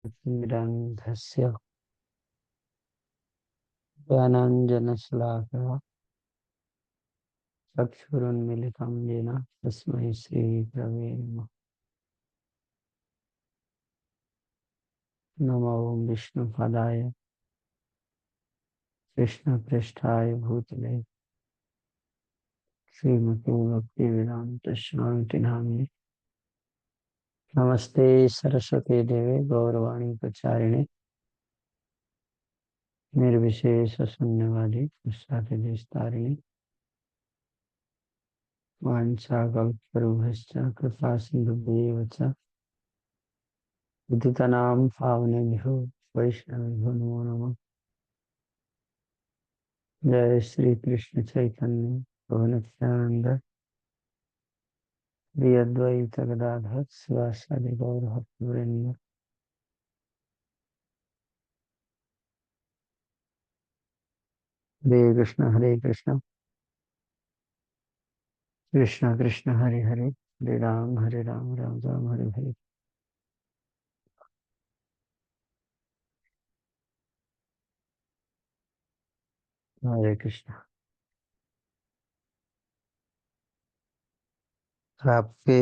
तिमिरन्धस्य ज्ञानाञ्जनशलाकया चक्षुरुन्मीलितं येन तस्मै श्रीगुरवे नमः। नमो विष्णुपदाय कृष्णपृष्ठाय भूतले श्रीमते भक्तिवेदान्त स्वामी नामिने। नमस्ते सरस्वती देवे गौरवाणी प्रचारिणे निर्विशेष शून्यवादी पुष्पादिस्तारिणे वाञ्छाकल्पतरुभ्यश्च कृपा सिन्धुभ्येव च पतितानां पावनेभ्यो वैष्णवेभ्यो नमो नमः। जय श्री कृष्ण चैतन्य प्रभु नित्यानंद श्री अद्वैत गदाधर शिवासादि गौर भक्तवृंद। हरे कृष्ण कृष्ण कृष्ण हरे हरे, हरे राम राम राम हरे हरे। हरे कृष्ण। तो आपके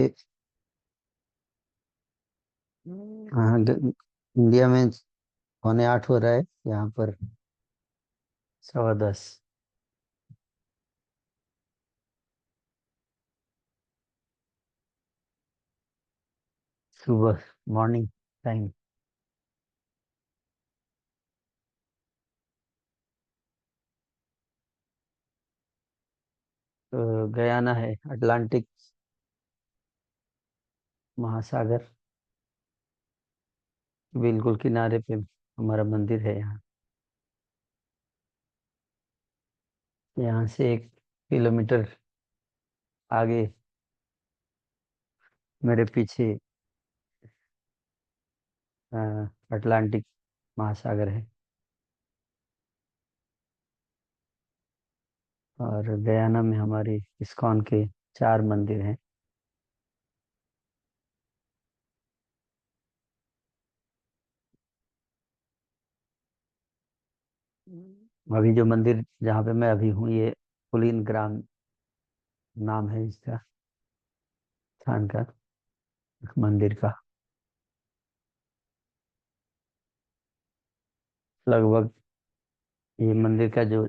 इंडिया में 9:45 हो रहा है, यहाँ पर 10:15 सुबह, मॉर्निंग टाइम। तो गयाना है, अटलांटिक महासागर बिल्कुल किनारे पे हमारा मंदिर है। यहाँ यहाँ से 1 किलोमीटर आगे मेरे पीछे अ, अटलांटिक महासागर है। और गयाना में हमारी इस्कॉन के 4 मंदिर हैं। अभी जो मंदिर जहाँ पे मैं अभी हूँ, ये कुलीन ग्राम नाम है इसका, स्थान का, मंदिर का। लगभग ये मंदिर का जो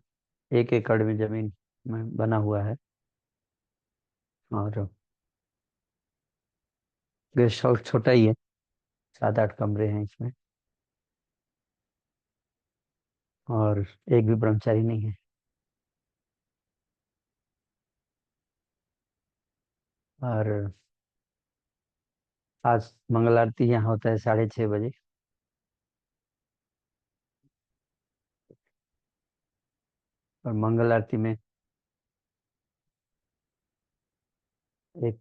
1 एकड़ में जमीन में बना हुआ है। और गेस्ट हाउस छोटा ही है, 7-8 कमरे हैं इसमें। और एक भी ब्रह्मचारी नहीं है। और आज मंगल आरती यहाँ होता है 6:30 बजे। और मंगल आरती में एक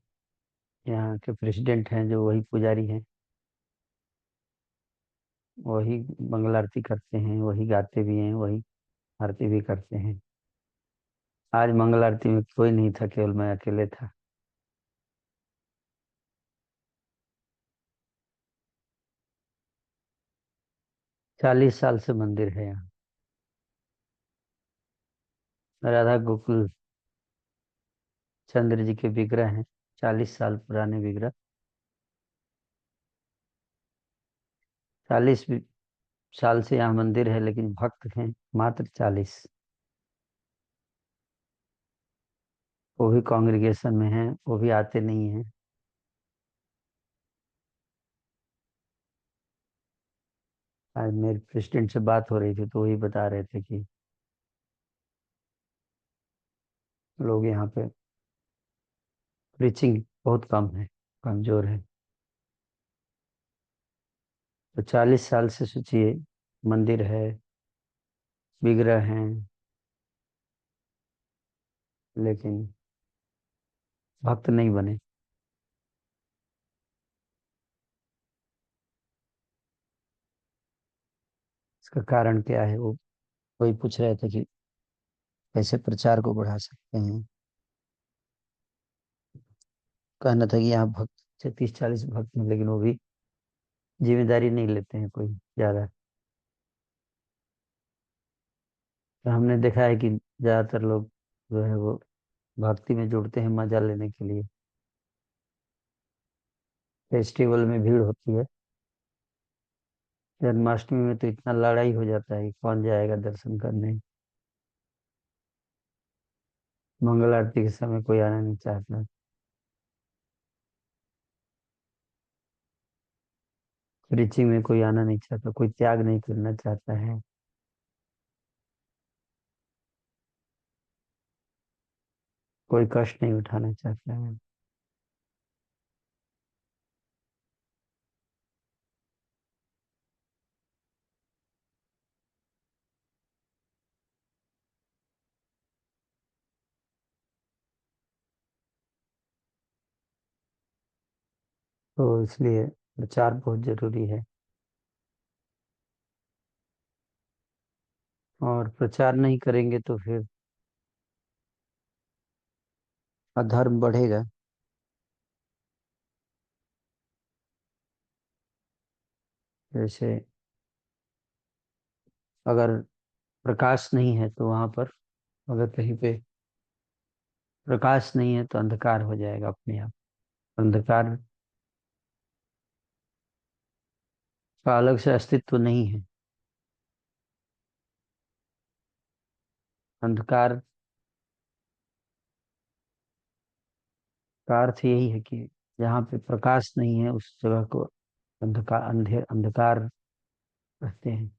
यहाँ के प्रेसिडेंट हैं, जो वही पुजारी हैं, वही मंगल आरती करते हैं, वही गाते भी हैं, वही आरती भी करते हैं। आज मंगल आरती में कोई नहीं था, केवल मैं अकेले था। 40 साल से मंदिर है यहाँ। राधा गोकुल चंद्र जी के विग्रह हैं, 40 साल पुराने विग्रह। 40 साल से यहाँ मंदिर है, लेकिन भक्त हैं मात्र 40। वो भी कांग्रेगेशन में हैं, वो भी आते नहीं हैं। आज मेरे प्रेसिडेंट से बात हो रही थी, तो वही बता रहे थे कि लोग यहाँ पे प्रीचिंग बहुत कम है, कमजोर है। तो 40 साल से सोचिए, मंदिर है, विग्रह हैं, लेकिन भक्त नहीं बने। इसका कारण क्या है, वो कोई पूछ रहे थे कि कैसे प्रचार को बढ़ा सकते हैं। कहना था कि यहाँ भक्त 30-40 भक्त हैं, लेकिन वो भी जिम्मेदारी नहीं लेते हैं कोई ज्यादा। तो हमने देखा है कि ज्यादातर लोग जो है वो भक्ति में जुड़ते हैं मजा लेने के लिए। फेस्टिवल में भीड़ होती है। जन्माष्टमी में तो इतना लड़ाई हो जाता है कि कौन जाएगा दर्शन करने। मंगल आरती के समय कोई आना नहीं चाहता। रुचि में कोई आना नहीं चाहता, कोई त्याग नहीं करना चाहता है। कोई कष्ट नहीं उठाना चाहता है। तो इसलिए प्रचार बहुत जरूरी है। और प्रचार नहीं करेंगे तो फिर अधर्म बढ़ेगा। जैसे अगर प्रकाश नहीं है तो वहां पर, अगर कहीं पे प्रकाश नहीं है तो अंधकार हो जाएगा अपने आप। अंधकार का अलग से अस्तित्व नहीं है। अंधकार का अर्थ यही है कि जहाँ पे प्रकाश नहीं है उस जगह को अंधकार कहते हैं।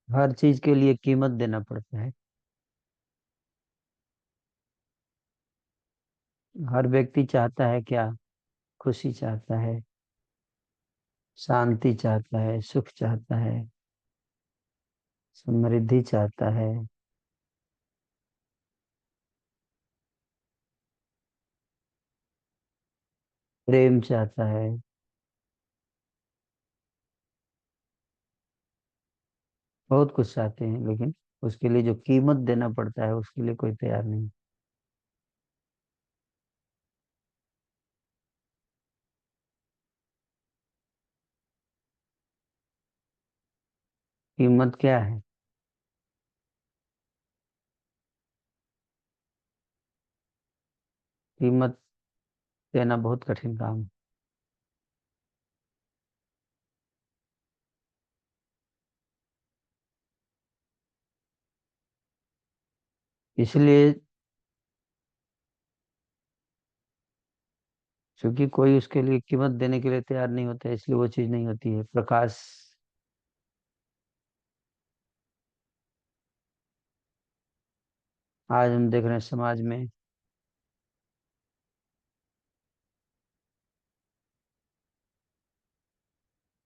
हर चीज के लिए कीमत देना पड़ता है। हर व्यक्ति चाहता है क्या? खुशी चाहता है, शांति चाहता है, सुख चाहता है, समृद्धि चाहता है, प्रेम चाहता है। बहुत कुछ चाहते हैं, लेकिन उसके लिए जो कीमत देना पड़ता है उसके लिए कोई तैयार नहीं। कीमत क्या है? कीमत देना बहुत कठिन काम है। इसलिए क्योंकि कोई उसके लिए कीमत देने के लिए तैयार नहीं होता है, इसलिए वो चीज नहीं होती है। प्रकाश, आज हम देख रहे हैं समाज में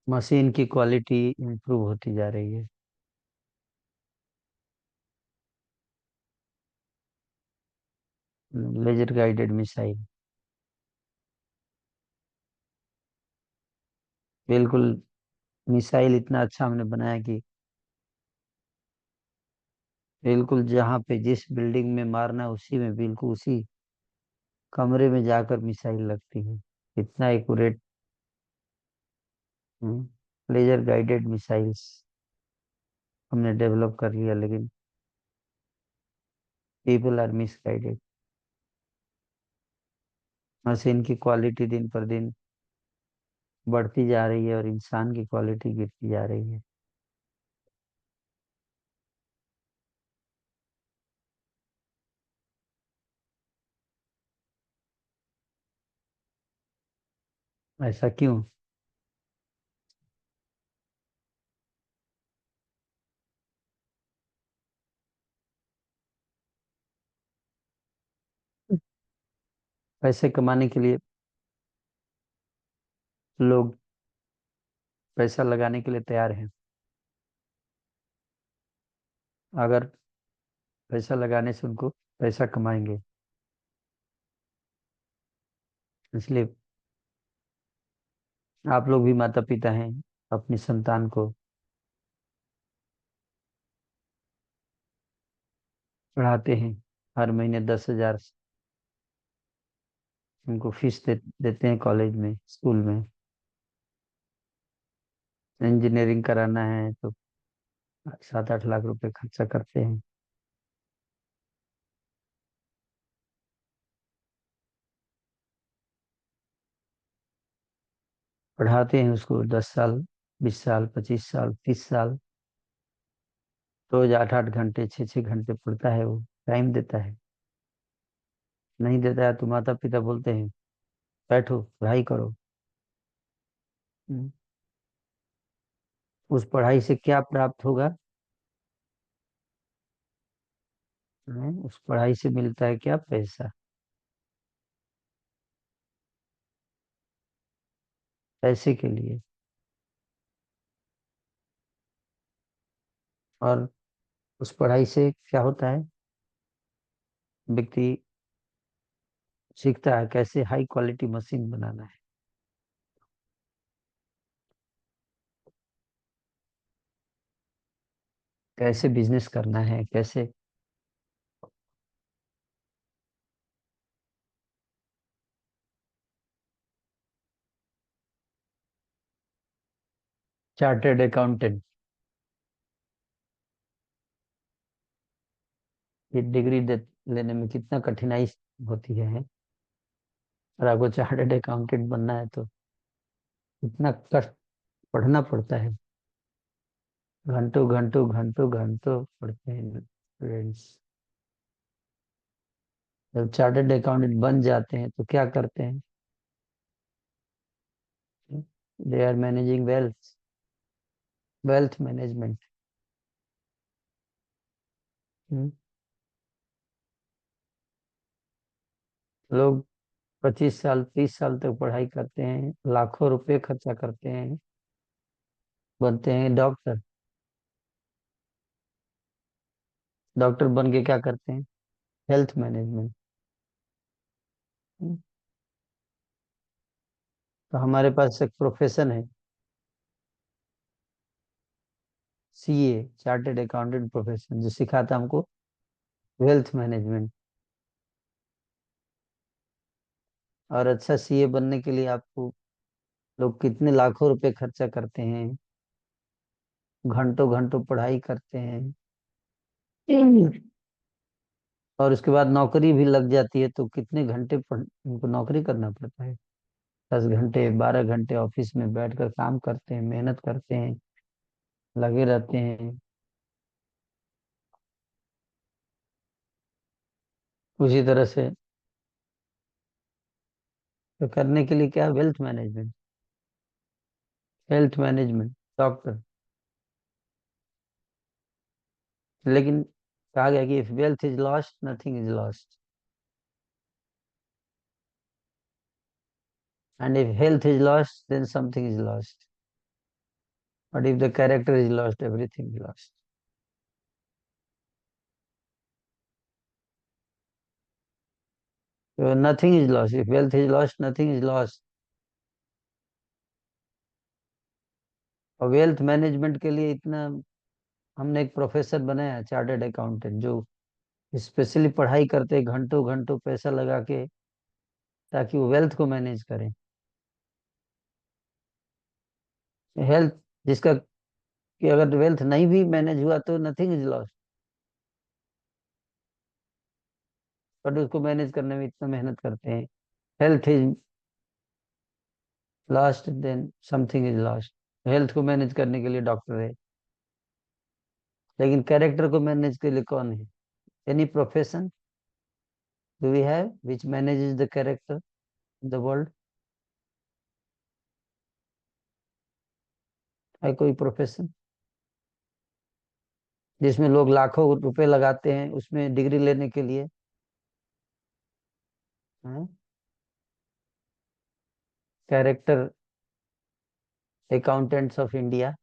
मशीन की क्वालिटी इंप्रूव होती जा रही है। लेजर गाइडेड मिसाइल, बिल्कुल। मिसाइल इतना अच्छा हमने बनाया कि बिल्कुल जहाँ पे जिस बिल्डिंग में मारना है उसी में, बिल्कुल उसी कमरे में जाकर मिसाइल लगती है। इतना एक्यूरेट लेजर गाइडेड मिसाइल्स हमने डेवलप कर लिया, लेकिन पीपल आर मिसगाइडेड। मशीन की क्वालिटी दिन पर दिन बढ़ती जा रही है और इंसान की क्वालिटी गिरती जा रही है। ऐसा क्यों? पैसे कमाने के लिए लोग पैसा लगाने के लिए तैयार हैं। अगर पैसा लगाने से उनको पैसा कमाएंगे, इसलिए आप लोग भी माता पिता हैं। अपनी संतान को पढ़ाते हैं। हर महीने 10,000 उनको फीस देते हैं कॉलेज में, स्कूल में। इंजीनियरिंग कराना है तो 7-8 लाख रुपए खर्चा करते हैं। पढ़ाते हैं उसको 10 साल, 20 साल, 25 साल, 30 साल। रोज 8-8 घंटे, 6-6 घंटे पढ़ता है वो। टाइम देता है। नहीं देता है तो माता पिता बोलते हैं बैठो पढ़ाई करो। हम्म, उस पढ़ाई से क्या प्राप्त होगा? उस पढ़ाई से मिलता है क्या? पैसा। पैसे के लिए। और उस पढ़ाई से क्या होता है? व्यक्ति सीखता है कैसे हाई क्वालिटी मशीन बनाना है, कैसे बिजनेस करना है, कैसे चार्टर्ड अकाउंटेंट। ये डिग्री लेने में कितना कठिनाई होती है। और आपको चार्टर्ड अकाउंटेंट बनना है तो कितना कष्ट पढ़ना पड़ता है। घंटों घंटों घंटों घंटों पढ़ते हैं स्टूडेंट्स। जब चार्टर्ड अकाउंटेंट बन जाते हैं तो क्या करते हैं? They are managing wealth, wealth management. लोग 25 साल 30 साल तक पढ़ाई करते हैं, लाखों रुपए खर्चा करते हैं, बनते हैं डॉक्टर। डॉक्टर बन के क्या करते हैं? Health management. तो हमारे पास एक प्रोफेशन है, सीए, चार्टर्ड अकाउंटेंट प्रोफेशन, जो सिखाता हमको वेल्थ मैनेजमेंट। और अच्छा सीए बनने के लिए आपको लोग कितने लाखों रुपए खर्चा करते हैं, घंटों घंटों पढ़ाई करते हैं। और उसके बाद नौकरी भी लग जाती है तो कितने घंटे उनको नौकरी करना पड़ता है। 10 घंटे 12 घंटे ऑफिस में बैठकर काम करते हैं, मेहनत करते हैं, लगे रहते हैं। उसी तरह से तो करने के लिए क्या? Wealth management, health management, doctor. लेकिन कहा गया कि if wealth is lost nothing is lost, and if health is lost then something is lost, but if the character is lost everything is lost. तो nothing is lost, if wealth is lost nothing is lost. और wealth management के लिए इतना हमने एक professor बनाया chartered accountant, जो specially पढ़ाई करते घंटों घंटों पैसा लगा के, ताकि वो वेल्थ को मैनेज करें। हेल्थ जिसका कि अगर वेल्थ नहीं भी मैनेज हुआ तो नथिंग इज लॉस्ट, बट उसको मैनेज करने में इतना मेहनत करते हैं। Health is lost then something is lost. Health को मैनेज करने के लिए डॉक्टर है, लेकिन कैरेक्टर को मैनेज के लिए कौन है? Any profession do we have which manages the character in the world? है कोई प्रोफेशन जिसमें लोग लाखों रुपए लगाते हैं उसमें डिग्री लेने के लिए? Character accountants of India,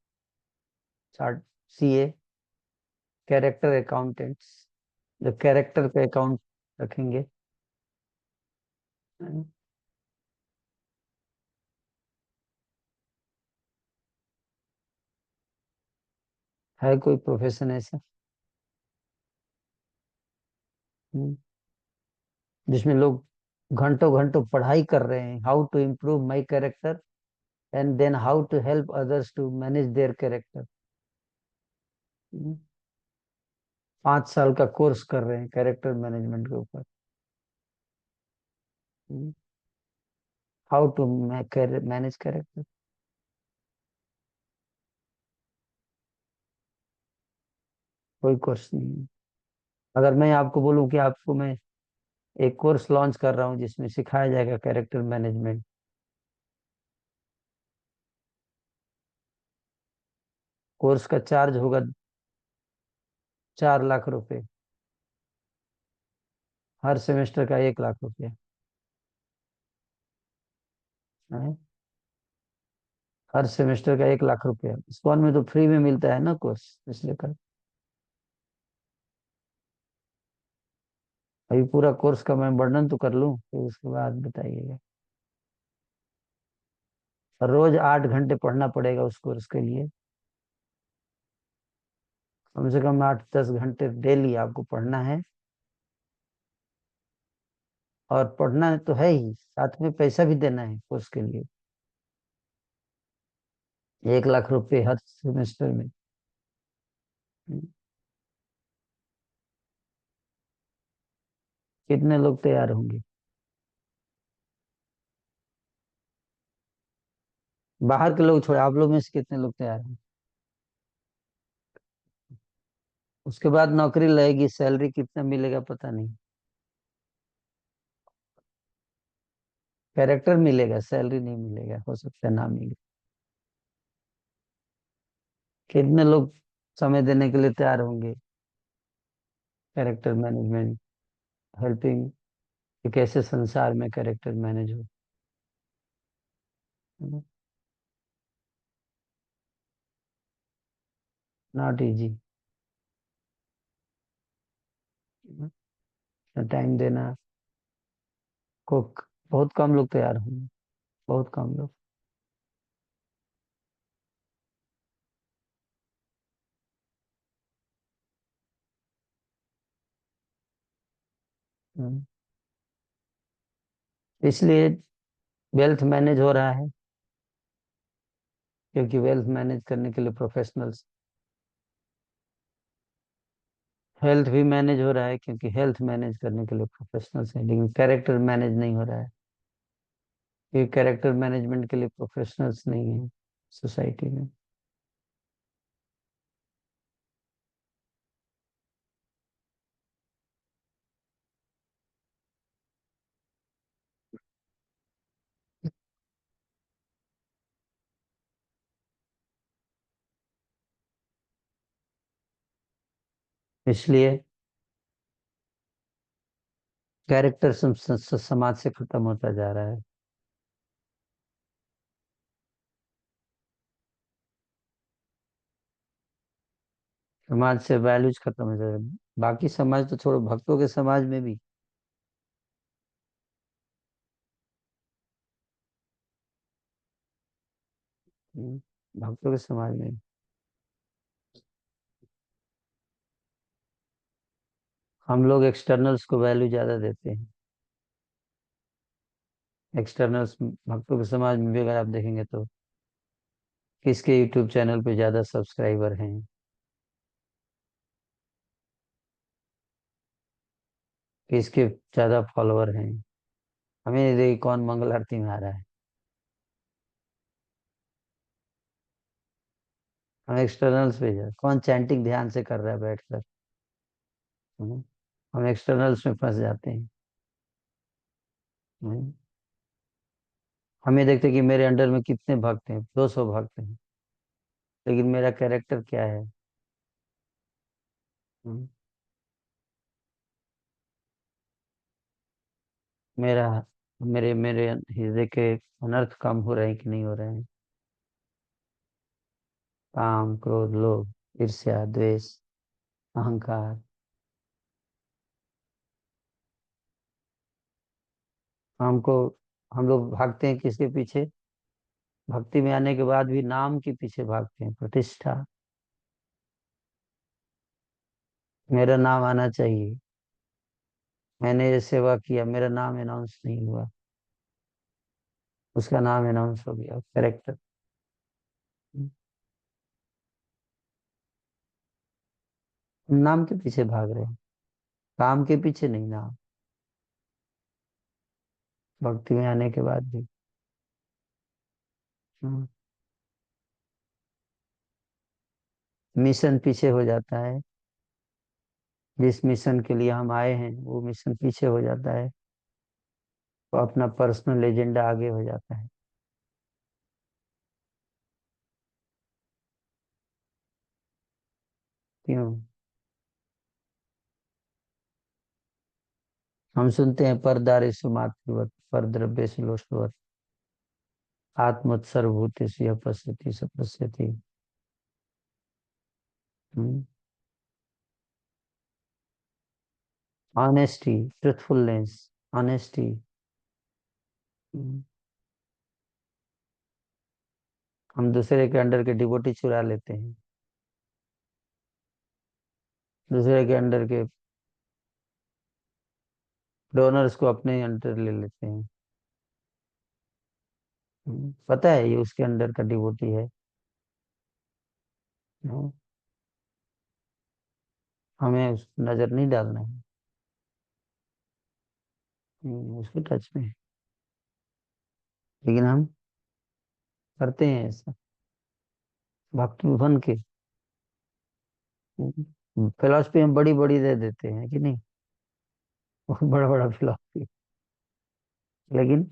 chart, CA, character accountants, जो कैरेक्टर पे अकाउंट रखेंगे। हैं? है कोई प्रोफेशन ऐसा? हम्म, जिसमें लोग घंटों घंटों पढ़ाई कर रहे हैं, how to improve my character and then how to help others to manage their character. 5 साल का कोर्स कर रहे हैं कैरेक्टर मैनेजमेंट के ऊपर। How to manage character. कोई कोर्स नहीं है। अगर मैं आपको बोलूं कि आपको मैं एक कोर्स लॉन्च कर रहा हूँ जिसमें सिखाया जाएगा कैरेक्टर मैनेजमेंट, कोर्स का चार्ज होगा 4 लाख रुपए। हर सेमेस्टर का 1 लाख रुपया है। हर सेमेस्टर का 1 लाख रुपया। स्कॉन में तो फ्री में मिलता है ना कोर्स, इसलिए कर। अभी पूरा कोर्स का मैं वर्णन तो कर लूं, फिर उसके बाद बताइएगा। रोज 8 घंटे पढ़ना पड़ेगा उस कोर्स के लिए। कम से कम 8-10 घंटे डेली आपको पढ़ना है। और पढ़ना तो है ही, साथ में पैसा भी देना है कोर्स के लिए। 1 लाख रुपए हर सेमेस्टर में। कितने लोग तैयार होंगे? बाहर के लोग छोड़े, आप लोग में से कितने लोग तैयार हैं? उसके बाद नौकरी लगेगी, सैलरी कितना मिलेगा पता नहीं। कैरेक्टर मिलेगा, सैलरी नहीं मिलेगा, हो सकता है ना मिले। कितने लोग समय देने के लिए तैयार होंगे? कैरेक्टर मैनेजमेंट, हेल्पिंग, एक ऐसे संसार में कैरेक्टर मैनेज हो। Not easy. टाइम देना को, बहुत कम लोग तैयार होंगे, बहुत कम लोग। हम्म। इसलिए वेल्थ मैनेज हो रहा है, क्योंकि वेल्थ मैनेज करने के लिए प्रोफेशनल्स। हेल्थ भी मैनेज हो रहा है क्योंकि हेल्थ मैनेज करने के लिए प्रोफेशनल्स हैं, लेकिन कैरेक्टर मैनेज नहीं हो रहा है क्योंकि कैरेक्टर मैनेजमेंट के लिए प्रोफेशनल्स नहीं है सोसाइटी में। इसलिए कैरेक्टर समाज से खत्म होता जा रहा है। समाज से वैल्यूज खत्म हो जा रहा है। बाकी समाज तो छोड़ो, भक्तों के समाज में भी। हम्म, भक्तों के समाज में भी। हम लोग एक्सटर्नल्स को वैल्यू ज्यादा देते हैं। एक्सटर्नल्स भक्तों के समाज में भी अगर आप देखेंगे तो किसके यूट्यूब चैनल पे ज्यादा सब्सक्राइबर हैं, किसके ज्यादा फॉलोअर हैं। हमें नहीं देखिए कौन मंगल आरती में आ रहा है। हम एक्सटर्नल्स पे कौन चैंटिंग ध्यान से कर रहा है बैठकर। हम्म, हम एक्सटर्नल्स में फंस जाते हैं। हम्म, हमें देखते कि मेरे अंडर में कितने भक्त हैं, 200 भक्त हैं, लेकिन मेरा कैरेक्टर क्या है। हम्म, मेरा मेरे मेरे हृदय के अनर्थ कम हो रहे हैं कि नहीं हो रहे हैं। काम, क्रोध, लोभ, ईर्ष्या, द्वेष, अहंकार। हमको हम लोग भागते हैं किसके पीछे? भक्ति में आने के बाद भी नाम के पीछे भागते हैं, प्रतिष्ठा। मेरा नाम आना चाहिए। मैंने ये सेवा किया, मेरा नाम अनाउंस नहीं हुआ, उसका नाम अनाउंस हो गया, कैरेक्टर। नाम के पीछे भाग रहे हैं, काम के पीछे नहीं। नाम भक्ति में आने के बाद भी। हम्म, मिशन पीछे हो जाता है। जिस मिशन के लिए हम आए हैं वो मिशन पीछे हो जाता है, तो अपना पर्सनल एजेंडा आगे हो जाता है। क्यों? हम सुनते हैं परदारेषु मातृवत् परद्रव्येषु लोष्टवत् आत्मोत्सर्गभूतेषु यः पश्यति स पश्यति। Honesty, truthfulness, honesty. हम दूसरे के अंडर के डिवोटी चुरा लेते हैं, दूसरे के अंडर के डोनर्स को अपने अंडर ले लेते हैं। पता है ये उसके अंडर का डिवोटी है। हम्म, हमें उस नजर नहीं डालना है। उसके टच में है। लेकिन हम करते हैं ऐसा, भक्त बन के। फिलॉसफी हम बड़ी बड़ी दे देते हैं कि नहीं, बहुत बड़ा बड़ा फिलॉसफी, लेकिन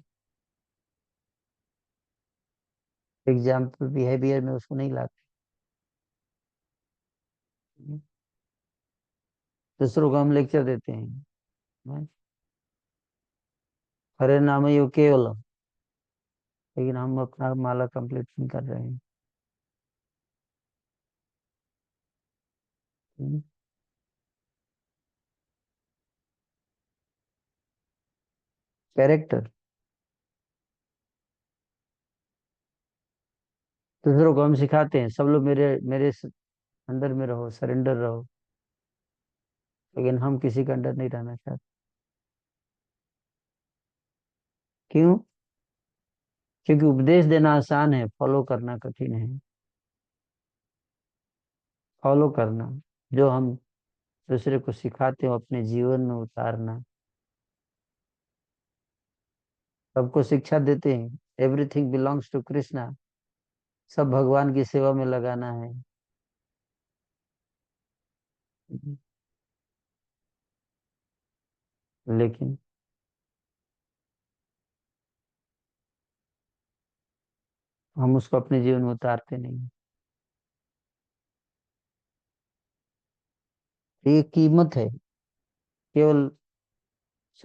एग्जाम्पल बिहेवियर में उसको नहीं लाते। दूसरों को हम लेक्चर देते हैं, हरे नाम यो केवलम, लेकिन हम अपना माला कंप्लीट नहीं कर रहे हैं। कैरेक्टर। दूसरों को हम सिखाते हैं, सब लोग मेरे मेरे अंडर में रहो, सरेंडर रहो, लेकिन हम किसी के अंडर नहीं रहना चाहते। क्यों? क्योंकि उपदेश देना आसान है, फॉलो करना कठिन है। फॉलो करना, जो हम दूसरे को सिखाते हो अपने जीवन में उतारना। सबको शिक्षा देते हैं, एवरीथिंग बिलोंग्स टू कृष्णा, सब भगवान की सेवा में लगाना है। लेकिन हम उसको अपने जीवन में उतारते नहीं। ये कीमत है। केवल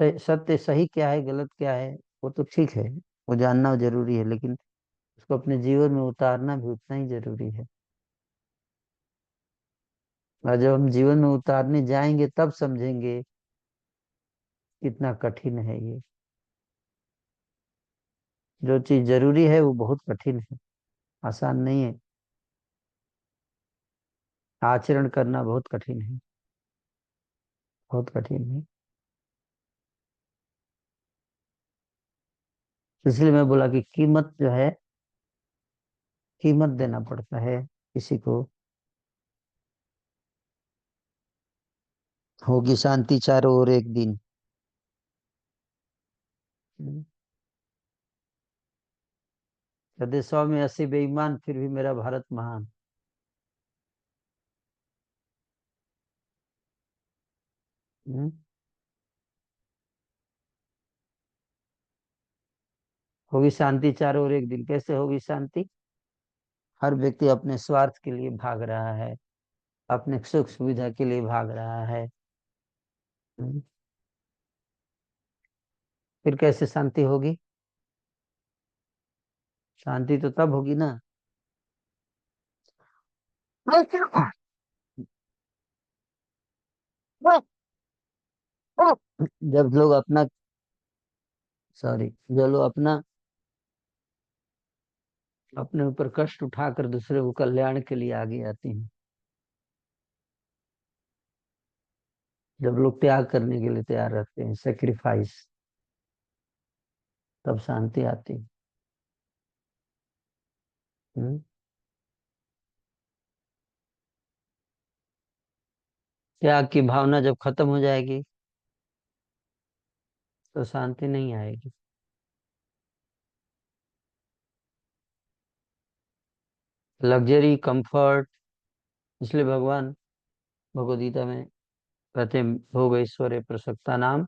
सत्य सही क्या है, गलत क्या है, वो तो ठीक है, वो जानना जरूरी है, लेकिन उसको अपने जीवन में उतारना भी उतना ही जरूरी है। और जब हम जीवन में उतारने जाएंगे तब समझेंगे कितना कठिन है ये। जो चीज जरूरी है वो बहुत कठिन है, आसान नहीं है। आचरण करना बहुत कठिन है, बहुत कठिन है। इसलिए मैं बोला कि कीमत जो है, कीमत देना पड़ता है किसी को। होगी शांति चारों ओर एक दिन। हम्म, यदि 100 में 80 बेईमान, फिर भी मेरा भारत महान। हम्म, होगी शांति चारों ओर एक दिन। कैसे होगी शांति? हर व्यक्ति अपने स्वार्थ के लिए भाग रहा है, अपने सुख सुविधा के लिए भाग रहा है। हम्म, फिर कैसे शांति होगी? शांति तो तब होगी ना, जब लोग अपना, सॉरी, जो लोग अपना अपने ऊपर कष्ट उठाकर दूसरे को कल्याण के लिए आगे आती हैं। जब लोग त्याग करने के लिए तैयार रहते हैं, सेक्रीफाइस, तब शांति आती है। हम्म? त्याग की भावना जब खत्म हो जाएगी तो शांति नहीं आएगी। लग्जरी, कंफर्ट, इसलिए भगवान भगवद गीता में कहते हैं, भोग ऐश्वर्य प्रसक्ता नाम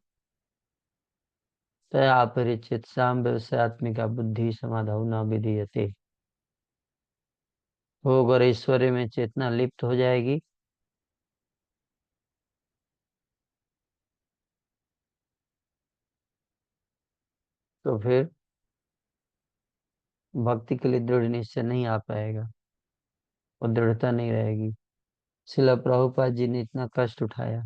तया अपरिचित साम व्यवसायत्मिका बुद्धि समाधान न विधीयते। भोग और ऐश्वर्य में चेतना लिप्त हो जाएगी तो फिर भक्ति के लिए दृढ़ निश्चय नहीं आ पाएगा और दृढ़ता नहीं रहेगी। शिला प्रभुपाद जी ने इतना कष्ट उठाया,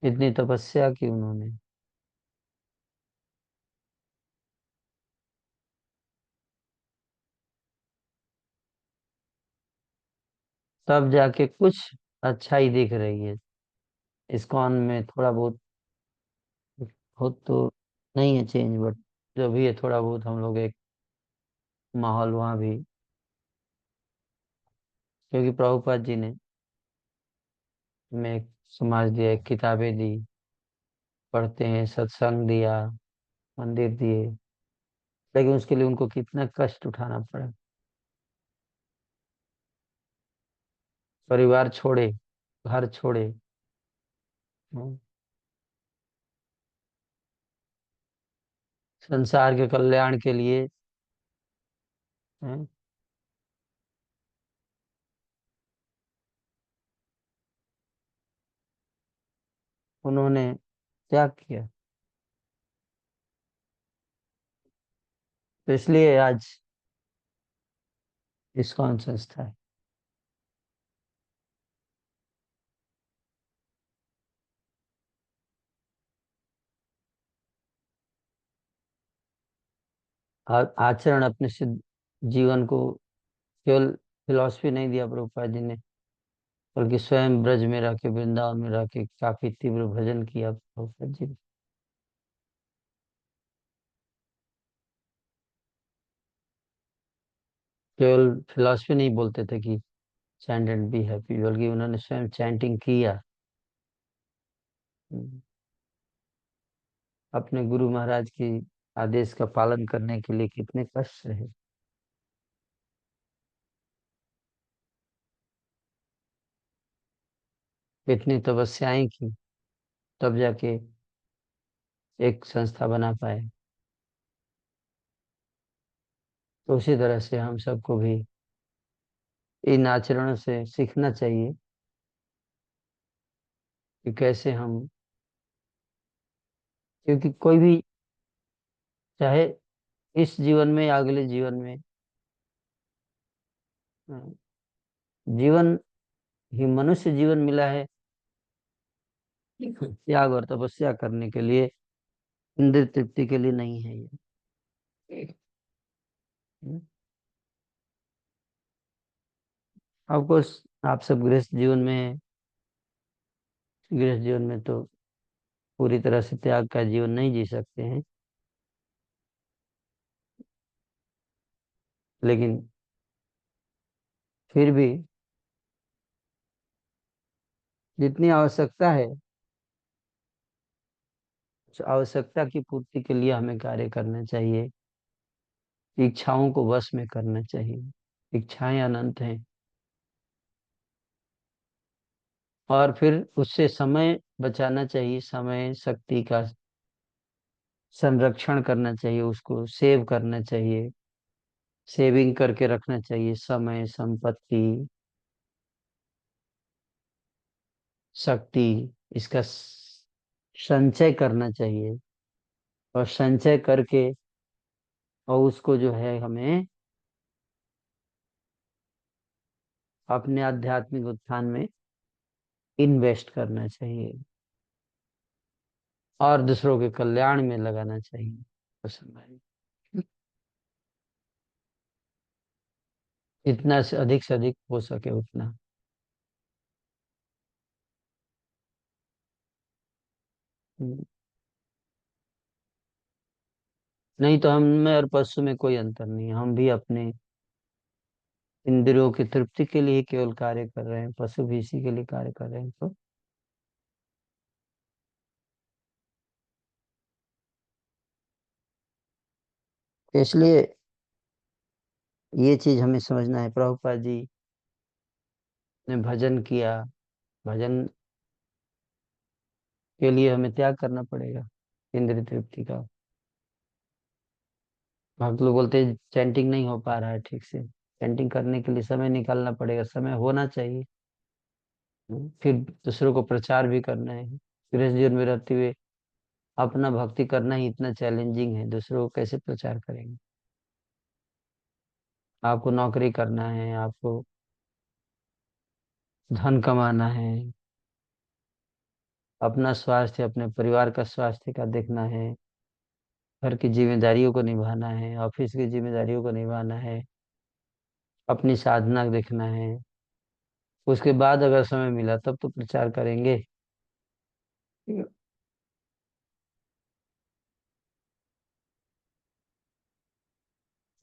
इतनी तपस्या की उन्होंने, तब जाके कुछ अच्छाई दिख रही है। इस्कॉन में थोड़ा बहुत हो तो नहीं है चेंज, बट जो भी है थोड़ा बहुत हम लोग एक माहौल वहाँ भी, क्योंकि प्रभुपाद जी ने हमें एक समाज दिया, एक किताबें दी, पढ़ते हैं, सत्संग दिया, मंदिर दिए, लेकिन उसके लिए उनको कितना कष्ट उठाना पड़ा। परिवार छोड़े, घर छोड़े। हम्म, संसार के कल्याण के लिए। हम्म, उन्होंने त्याग किया। तो इसलिए आज इस्कॉन संस्था है। आचरण अपने से जीवन को केवल फिलॉसफी नहीं दिया प्रभुपाद जी ने, बल्कि स्वयं ब्रज में रह के, वृंदावन में रह के काफी तीव्र भजन किया प्रभुपाद जी ने। केवल फिलॉसफी नहीं बोलते थे कि चैंट एंड बी हैप्पी, बल्कि उन्होंने स्वयं चैंटिंग किया। हम्म, अपने गुरु महाराज की आदेश का पालन करने के लिए कितने कष्ट रहे, कितनी तपस्याएं की, तब जाके एक संस्था बना पाए। तो उसी तरह से हम सबको भी इन आचरणों से सीखना चाहिए कि कैसे हम, क्योंकि कोई भी, चाहे इस जीवन में या अगले जीवन में, अ, जीवन ही मनुष्य जीवन मिला है त्याग और तपस्या करने के लिए, इंद्रिय तृप्ति के लिए नहीं है ये। ऑफकोर्स आप सब गृहस्थ जीवन में हैं। गृहस्थ जीवन में तो पूरी तरह से त्याग का जीवन नहीं जी सकते हैं, लेकिन फिर भी जितनी आवश्यकता है, उस आवश्यकता की पूर्ति के लिए हमें कार्य करना चाहिए। इच्छाओं को वश में करना चाहिए। इच्छाएं अनंत हैं, और फिर उससे समय बचाना चाहिए, समय शक्ति का संरक्षण करना चाहिए, उसको सेव करना चाहिए, सेविंग करके रखना चाहिए, समय, संपत्ति, शक्ति, इसका संचय करना चाहिए। और संचय करके और उसको जो है हमें अपने आध्यात्मिक उत्थान में इन्वेस्ट करना चाहिए और दूसरों के कल्याण में लगाना चाहिए। तो समय इतना से अधिक हो सके उतना। नहीं तो हम में और पशु में कोई अंतर नहीं है, हम भी अपने इंद्रियों की तृप्ति के लिए केवल कार्य कर रहे हैं, पशु भी इसी के लिए कार्य कर रहे हैं। तो इसलिए ये चीज हमें समझना है। प्रभुपाद जी ने भजन किया, भजन के लिए हमें त्याग करना पड़ेगा इंद्रिय तृप्ति का। भक्त लोग बोलते हैं चैंटिंग नहीं हो पा रहा है ठीक से, चैंटिंग करने के लिए समय निकालना पड़ेगा, समय होना चाहिए। फिर दूसरों को प्रचार भी करना है। गृहस्थ जीवन में रहते हुए अपना भक्ति करना ही इतना चैलेंजिंग है, दूसरों को कैसे प्रचार करेंगे। आपको नौकरी करना है, आपको धन कमाना है, अपना स्वास्थ्य, अपने परिवार का स्वास्थ्य का देखना है, घर की जिम्मेदारियों को निभाना है, ऑफिस की जिम्मेदारियों को निभाना है, अपनी साधना देखना है। उसके बाद अगर समय मिला तब तो प्रचार करेंगे।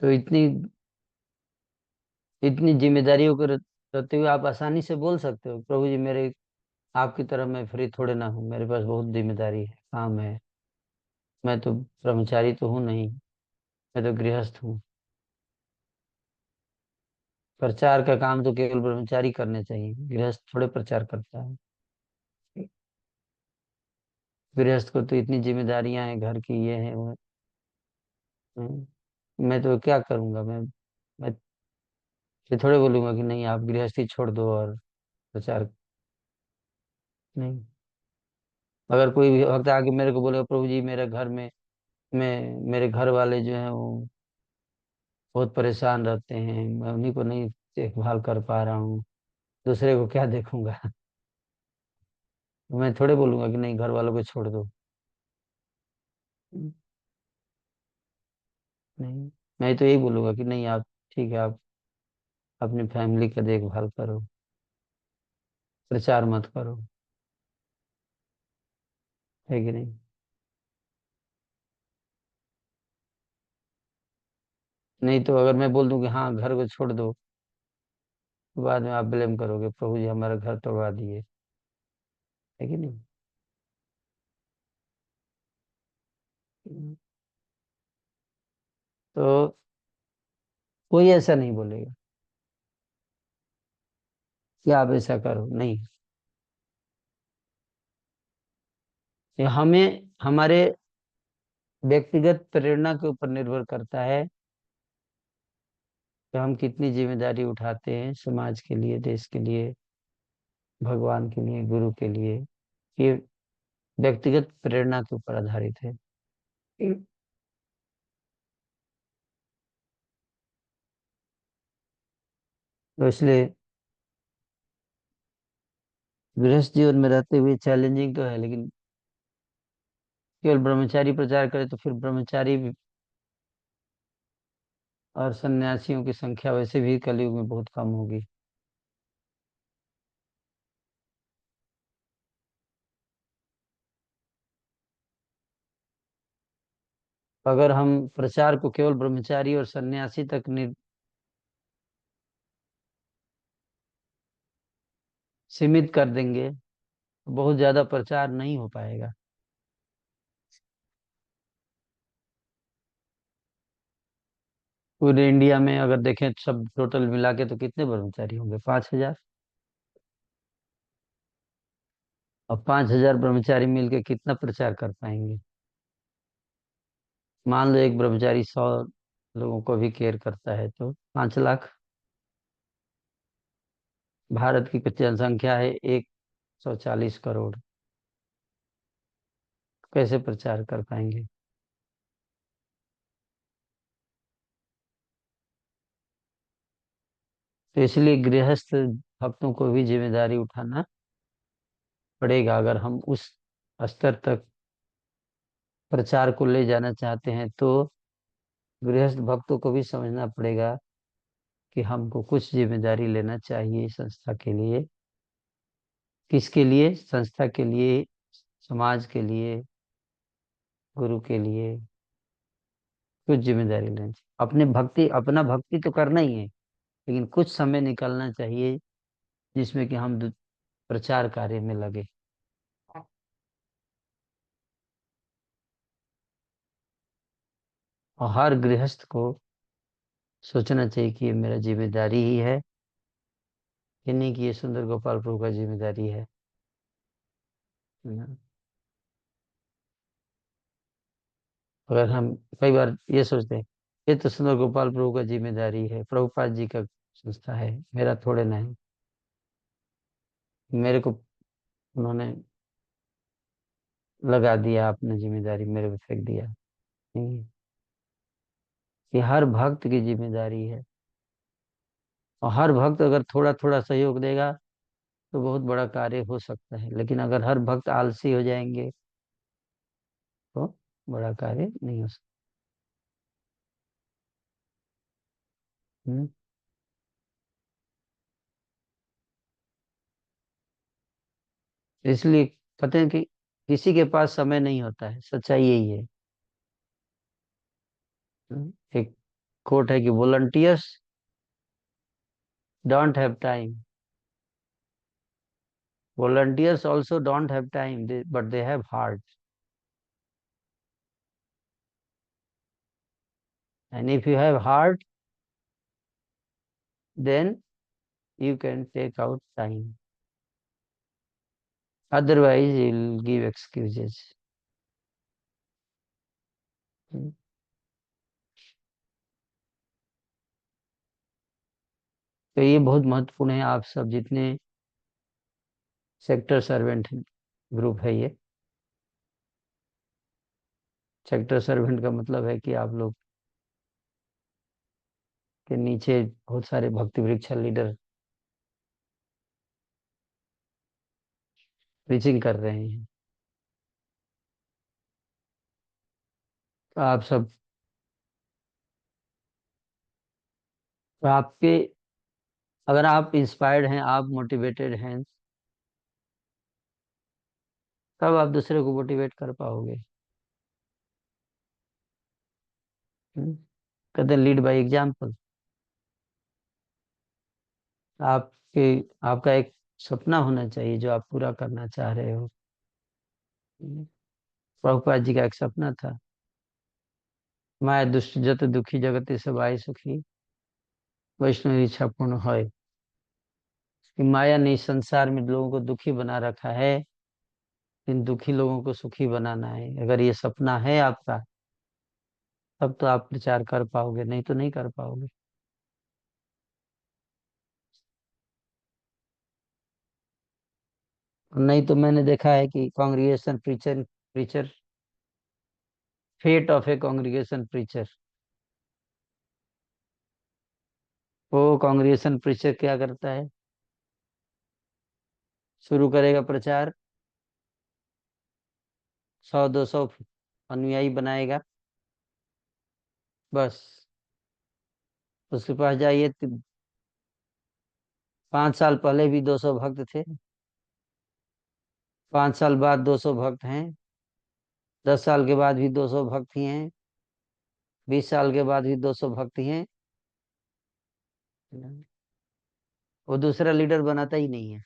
तो इतनी इतनी जिम्मेदारियों को रहते हुए आप आसानी से बोल सकते हो प्रभु जी मेरे, आपकी तरह मैं फ्री थोड़े ना हूँ, मेरे पास बहुत जिम्मेदारी है, काम है, मैं तो ब्रह्मचारी तो हूँ नहीं, मैं तो गृहस्थ हूँ। प्रचार का काम तो केवल ब्रह्मचारी करने चाहिए, गृहस्थ थोड़े प्रचार करता है। गृहस्थ को तो इतनी जिम्मेदारियां हैं, घर की ये है वो है। मैं तो क्या करूंगा, मैं ये थोड़े बोलूंगा कि नहीं आप गृहस्थी छोड़ दो और प्रचार। नहीं, अगर कोई भी भक्त आके मेरे को बोले प्रभु जी मेरे घर में, मैं मेरे घर वाले जो हैं वो बहुत परेशान रहते हैं, मैं उन्हीं को नहीं देखभाल कर पा रहा हूँ, दूसरे को क्या देखूंगा। मैं थोड़े बोलूंगा कि नहीं घर वालों को छोड़ दो। नहीं, मैं तो यही बोलूंगा कि नहीं आप ठीक है, आप अपनी फैमिली का देखभाल करो, प्रचार मत करो, है कि नहीं। नहीं तो अगर मैं बोल दूं कि हाँ घर को छोड़ दो, तो बाद में आप ब्लेम करोगे प्रभु जी हमारा घर तोड़वा दिए, है कि नहीं। तो कोई ऐसा नहीं बोलेगा कि आप ऐसा करो, नहीं। ये हमें हमारे व्यक्तिगत प्रेरणा के ऊपर निर्भर करता है कि हम कितनी जिम्मेदारी उठाते हैं समाज के लिए, देश के लिए, भगवान के लिए, गुरु के लिए। ये व्यक्तिगत प्रेरणा के ऊपर आधारित है। तो इसलिए गृहस्थ जीवन में रहते हुए चैलेंजिंग तो है, लेकिन केवल ब्रह्मचारी प्रचार करे तो फिर ब्रह्मचारी और सन्यासियों की संख्या वैसे भी कलयुग में बहुत कम होगी। अगर हम प्रचार को केवल ब्रह्मचारी और सन्यासी तक सीमित कर देंगे तो बहुत ज्यादा प्रचार नहीं हो पाएगा। पूरे इंडिया में अगर देखें सब टोटल मिला के तो कितने ब्रह्मचारी होंगे, 5,000। और 5,000 ब्रह्मचारी मिलके कितना प्रचार कर पाएंगे। मान लो एक ब्रह्मचारी 100 लोगों को भी केयर करता है तो 5 लाख। भारत की कुछ जनसंख्या है 140 करोड़, कैसे प्रचार कर पाएंगे। तो इसलिए गृहस्थ भक्तों को भी जिम्मेदारी उठाना पड़ेगा, अगर हम उस स्तर तक प्रचार को ले जाना चाहते हैं तो गृहस्थ भक्तों को भी समझना पड़ेगा कि हमको कुछ जिम्मेदारी लेना चाहिए संस्था के लिए। किसके लिए, संस्था के लिए, समाज के लिए, गुरु के लिए कुछ जिम्मेदारी लेनी चाहिए। अपना भक्ति तो करना ही है, लेकिन कुछ समय निकालना चाहिए जिसमें कि हम प्रचार कार्य में लगे। और हर गृहस्थ को सोचना चाहिए कि ये मेरा जिम्मेदारी ही है, ये नहीं कि ये सुंदर गोपाल प्रभु का जिम्मेदारी है ना। अगर हम कई बार ये सोचते हैं ये तो सुंदर गोपाल प्रभु का जिम्मेदारी है, प्रभुपाद जी का संस्था है, मेरा थोड़े नहीं, मेरे को उन्होंने लगा दिया, अपनी जिम्मेदारी मेरे पे फेंक दिया। नहीं, ये हर भक्त की जिम्मेदारी है। और हर भक्त अगर थोड़ा थोड़ा सहयोग देगा तो बहुत बड़ा कार्य हो सकता है, लेकिन अगर हर भक्त आलसी हो जाएंगे तो बड़ा कार्य नहीं हो सकता। हम्म, इसलिए कहते हैं कि किसी के पास समय नहीं होता है, सच्चाई यही है। एक कोट है कि volunteers don't have time, volunteers also don't have time, but they have heart, and if you have heart then you can take out time, otherwise you'll give excuses। हम्म, तो ये बहुत महत्वपूर्ण है। आप सब जितने सेक्टर सर्वेंट ग्रुप है, ये सेक्टर सर्वेंट का मतलब है कि आप लोग के नीचे बहुत सारे भक्ति वृक्ष लीडर प्रीचिंग कर रहे हैं। तो आप सब, तो आपके, अगर आप इंस्पायर्ड हैं, आप मोटिवेटेड हैं, तब आप दूसरे को मोटिवेट कर पाओगे। कहते हैं लीड बाय एग्जाम्पल। आपके आपका एक सपना होना चाहिए जो आप पूरा करना चाह रहे हो। प्रभुपाद जी का एक सपना था, माया दुष्ट जत दुखी जगत सबाई सुखी, वैष्णव इच्छा पूर्ण होय। कि माया ने इस संसार में लोगों को दुखी बना रखा है, इन दुखी लोगों को सुखी बनाना है। अगर ये सपना है आपका, तब तो आप प्रचार कर पाओगे, नहीं तो नहीं कर पाओगे। नहीं तो मैंने देखा है कि congregation preacher preacher fate of a congregation preacher, वो कांग्रीगेशन प्रीचर क्या करता है, शुरू करेगा प्रचार, 100 200 अनुयायी बनाएगा, बस उसके पास जाइए 5 साल पहले भी 200 भक्त थे, 5 साल बाद 200 भक्त हैं, 10 साल के बाद भी 200 भक्त ही हैं, 20 साल के बाद भी 200 भक्त ही हैं। वो दूसरा लीडर बनाता ही नहीं है।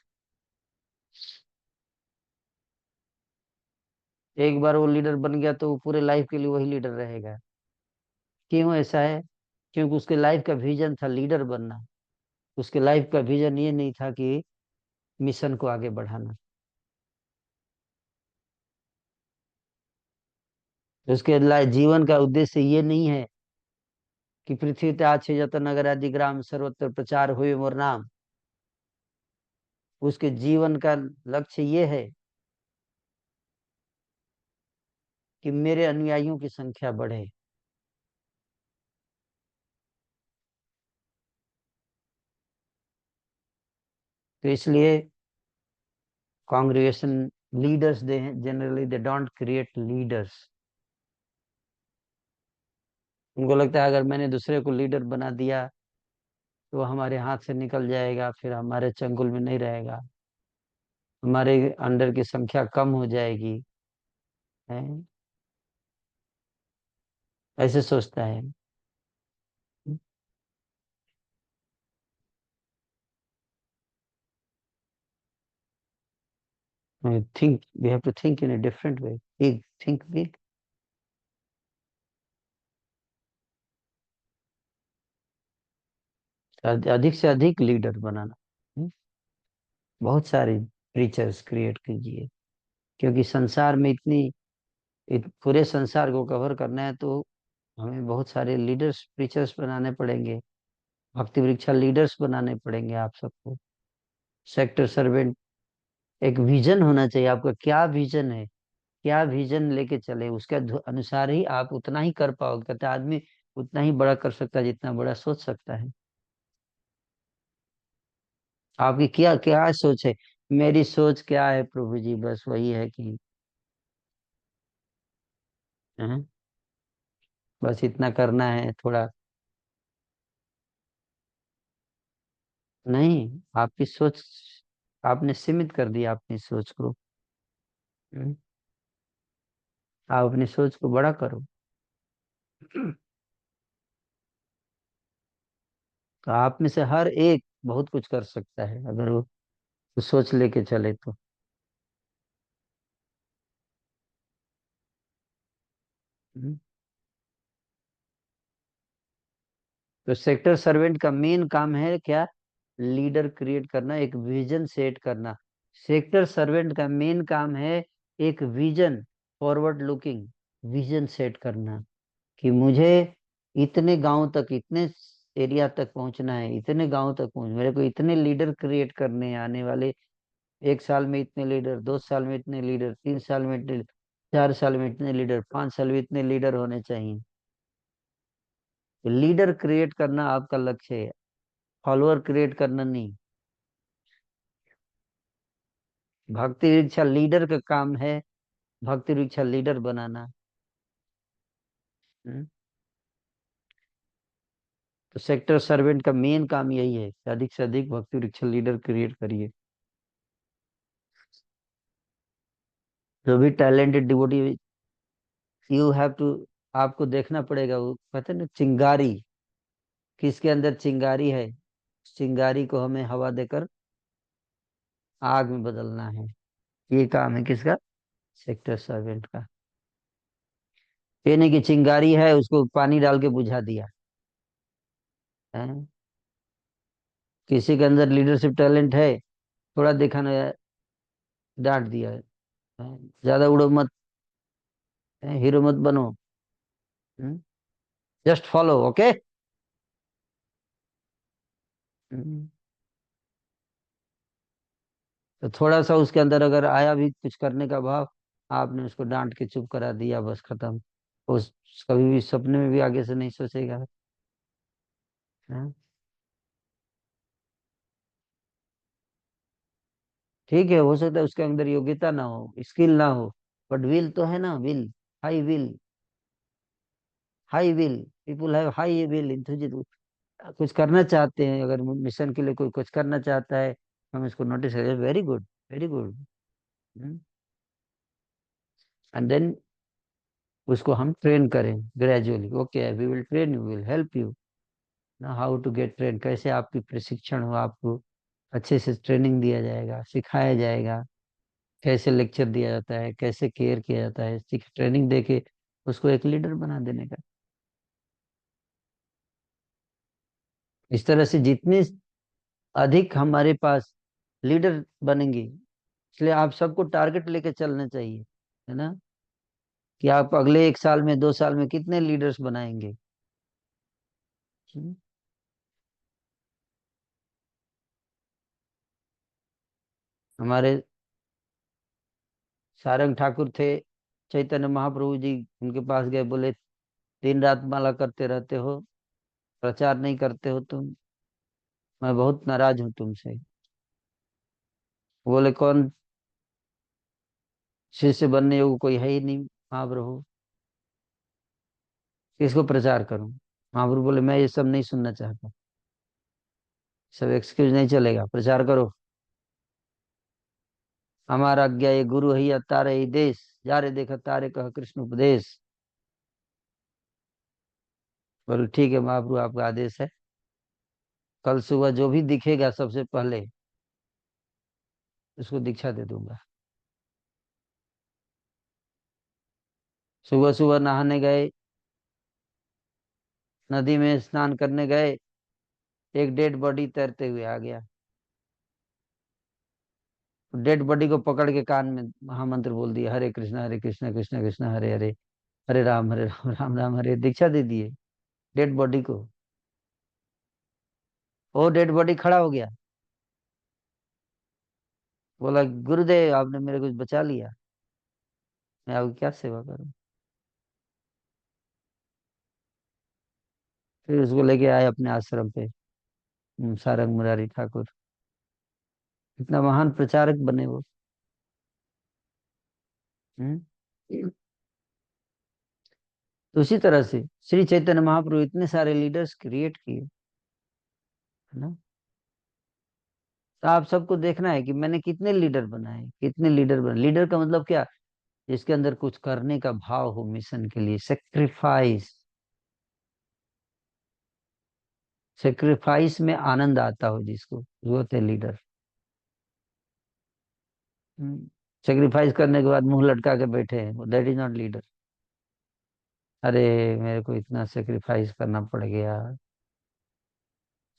एक बार वो लीडर बन गया तो वो पूरे लाइफ के लिए वही लीडर रहेगा। क्यों ऐसा है? क्योंकि उसके लाइफ का विजन था लीडर बनना, उसके लाइफ का विजन ये नहीं था कि मिशन को आगे बढ़ाना। उसके जीवन का उद्देश्य ये नहीं है कि पृथ्वी ते आछे जत नगर आदि ग्राम सर्वत्र प्रचार हुए मोर नाम। उसके जीवन का लक्ष्य ये है कि मेरे अनुयायियों की संख्या बढ़े। तो इसलिए congregation leaders they generally they don't create leaders. उनको लगता है अगर मैंने दूसरे को लीडर बना दिया तो वो हमारे हाथ से निकल जाएगा, फिर हमारे चंगुल में नहीं रहेगा। हमारे अंडर की संख्या कम हो जाएगी, है, ऐसे सोचता है। Think, we have to think in a different way, big, think big. अधिक से अधिक लीडर बनाना। हम्म, बहुत सारे प्रीचर्स क्रिएट कीजिए, क्योंकि संसार में पूरे संसार को कवर करना है, तो हमें बहुत सारे लीडर्स प्रीचर्स बनाने पड़ेंगे। भक्ति वृक्षा लीडर्स बनाने पड़ेंगे आप सबको। सेक्टर सर्वेंट, एक विजन होना चाहिए आपका, क्या विजन है, क्या विजन लेके चले, उसके अनुसार ही आप उतना ही कर पाओगे। कहते हैं, आदमी उतना ही बड़ा कर सकता है जितना बड़ा सोच सकता है। आपकी क्या क्या सोच है? मेरी सोच क्या है प्रभु जी, बस वही है कि हैं, बस इतना करना है थोड़ा। नहीं, आपकी सोच, आपने सीमित कर दिया अपनी सोच को। हम्म, आप अपनी सोच को बड़ा करो। तो आप में से हर एक बहुत कुछ कर सकता है, अगर वो सोच लेके चले तो। हम्म, तो सेक्टर सर्वेंट का मेन काम है क्या? लीडर क्रिएट करना, एक विजन सेट करना। सेक्टर सर्वेंट का मेन काम है एक vision, forward looking vision set करना, कि मुझे इतने गांव तक, इतने एरिया तक पहुंचना है, इतने गांव तक पहुंच, मेरे को इतने लीडर क्रिएट करने हैं आने वाले 1 साल में, इतने लीडर, 2 साल में इतने लीडर, 3 साल में इतने, 4 साल में इतने लीडर, 5 साल में इतने लीडर होने चाहिए। लीडर क्रिएट करना आपका लक्ष्य है, फॉलोअर क्रिएट करना नहीं। भक्ति रिक्शा लीडर का काम है, भक्ति रिक्शा लीडर बनाना। हम्म, तो सेक्टर सर्वेंट का मेन काम यही है कि अधिक से अधिक भक्ति रिक्शा लीडर क्रिएट करिए। जो भी talented devotee, you have to, आपको देखना पड़ेगा, वो कहते हैं ना चिंगारी, किसके अंदर चिंगारी है, चिंगारी को हमें हवा देकर आग में बदलना है। ये काम है किसका? सेक्टर सर्वेंट का। ये नहीं कि चिंगारी है उसको पानी डाल के बुझा दिया है। किसी के अंदर लीडरशिप टैलेंट है, थोड़ा दिखाना है, डांट दिया है। ज्यादा उड़ो मत, हीरो मत बनो, जस्ट फॉलो, ओके। तो थोड़ा सा उसके अंदर अगर आया भी कुछ करने का भाव, आपने उसको डांट के चुप करा दिया, बस खत्म। उस कभी भी सपने में भी आगे से नहीं सोचेगा। हाँ? ठीक है, हो सकता है उसके अंदर योग्यता ना हो, स्किल ना हो, बट विल तो है ना, will, high will, high will, people have high will, enthusiasm. कुछ करना चाहते हैं, अगर मिशन के लिए कोई कुछ करना चाहता है, हम इसको नोटिस करें, very good, very good. And then उसको हम ट्रेन करें gradually, okay we will train you, will help you ना हाउ टू गेट ट्रेन, कैसे आपकी प्रशिक्षण हो, आपको अच्छे से ट्रेनिंग दिया जाएगा, सिखाया जाएगा, कैसे लेक्चर दिया जाता है, कैसे केयर किया जाता है, ट्रेनिंग दे के उसको एक लीडर बना देने का। इस तरह से जितनी अधिक हमारे पास लीडर बनेंगे, इसलिए आप सबको टारगेट लेके चलना चाहिए, है ना, कि आप अगले 1 साल में, 2 साल में कितने लीडर्स बनाएंगे। हम्म, हमारे सारंग ठाकुर थे, चैतन्य महाप्रभु जी उनके पास गए, बोले दिन रात माला करते रहते हो, प्रचार नहीं करते हो तुम, मैं बहुत नाराज हूं तुमसे। बोले कौन, शिष्य बनने योग्य कोई है ही नहीं महाप्रभु, किसको प्रचार करूं। महाप्रभु बोले मैं ये सब नहीं सुनना चाहता, सब एक्सक्यूज नहीं चलेगा, प्रचार करो। हमारा आज्ञा ये गुरु है तारे ही देश, जा रे देखा तारे कह कृष्ण उपदेश। बोले ठीक है महाप्रभु, आपका आदेश है। कल सुबह जो भी दिखेगा सबसे पहले उसको दीक्षा दे दूंगा। सुबह सुबह नहाने गए, नदी में स्नान करने गए, एक डेड बॉडी तैरते हुए आ गया। डेड बॉडी को पकड़ के कान में महामंत्र बोल दिया, हरे कृष्णा कृष्ण कृष्ण हरे हरे, हरे राम राम राम हरे, दीक्षा दे दिए डेड बॉडी को। वो डेड बॉडी खड़ा हो गया, बोला गुरुदेव आपने मेरे को बचा लिया, मैं आपकी क्या सेवा करूं। फिर उसको लेके आए अपने आश्रम पे, सारंग मुरारी ठाकुर। इतना महान प्रचारक बने वो। हम्म। तो उसी तरह से श्री चैतन्य महाप्रभु इतने सारे लीडर्स क्रिएट किए, है ना। तो आप सबको देखना है कि मैंने कितने लीडर बनाए, कितने लीडर बनाए। लीडर का मतलब क्या, जिसके अंदर कुछ करने का भाव हो, मिशन के लिए सेक्रीफाइस, सेक्रीफाइस में आनंद आता हो जिसको, वो होते लीडर। सेक्रीफाइस करने के बाद मुंह लटका के बैठे हैं, वो दैट इज नॉट लीडर। अरे मेरे को इतना सेक्रीफाइस करना पड़ गया,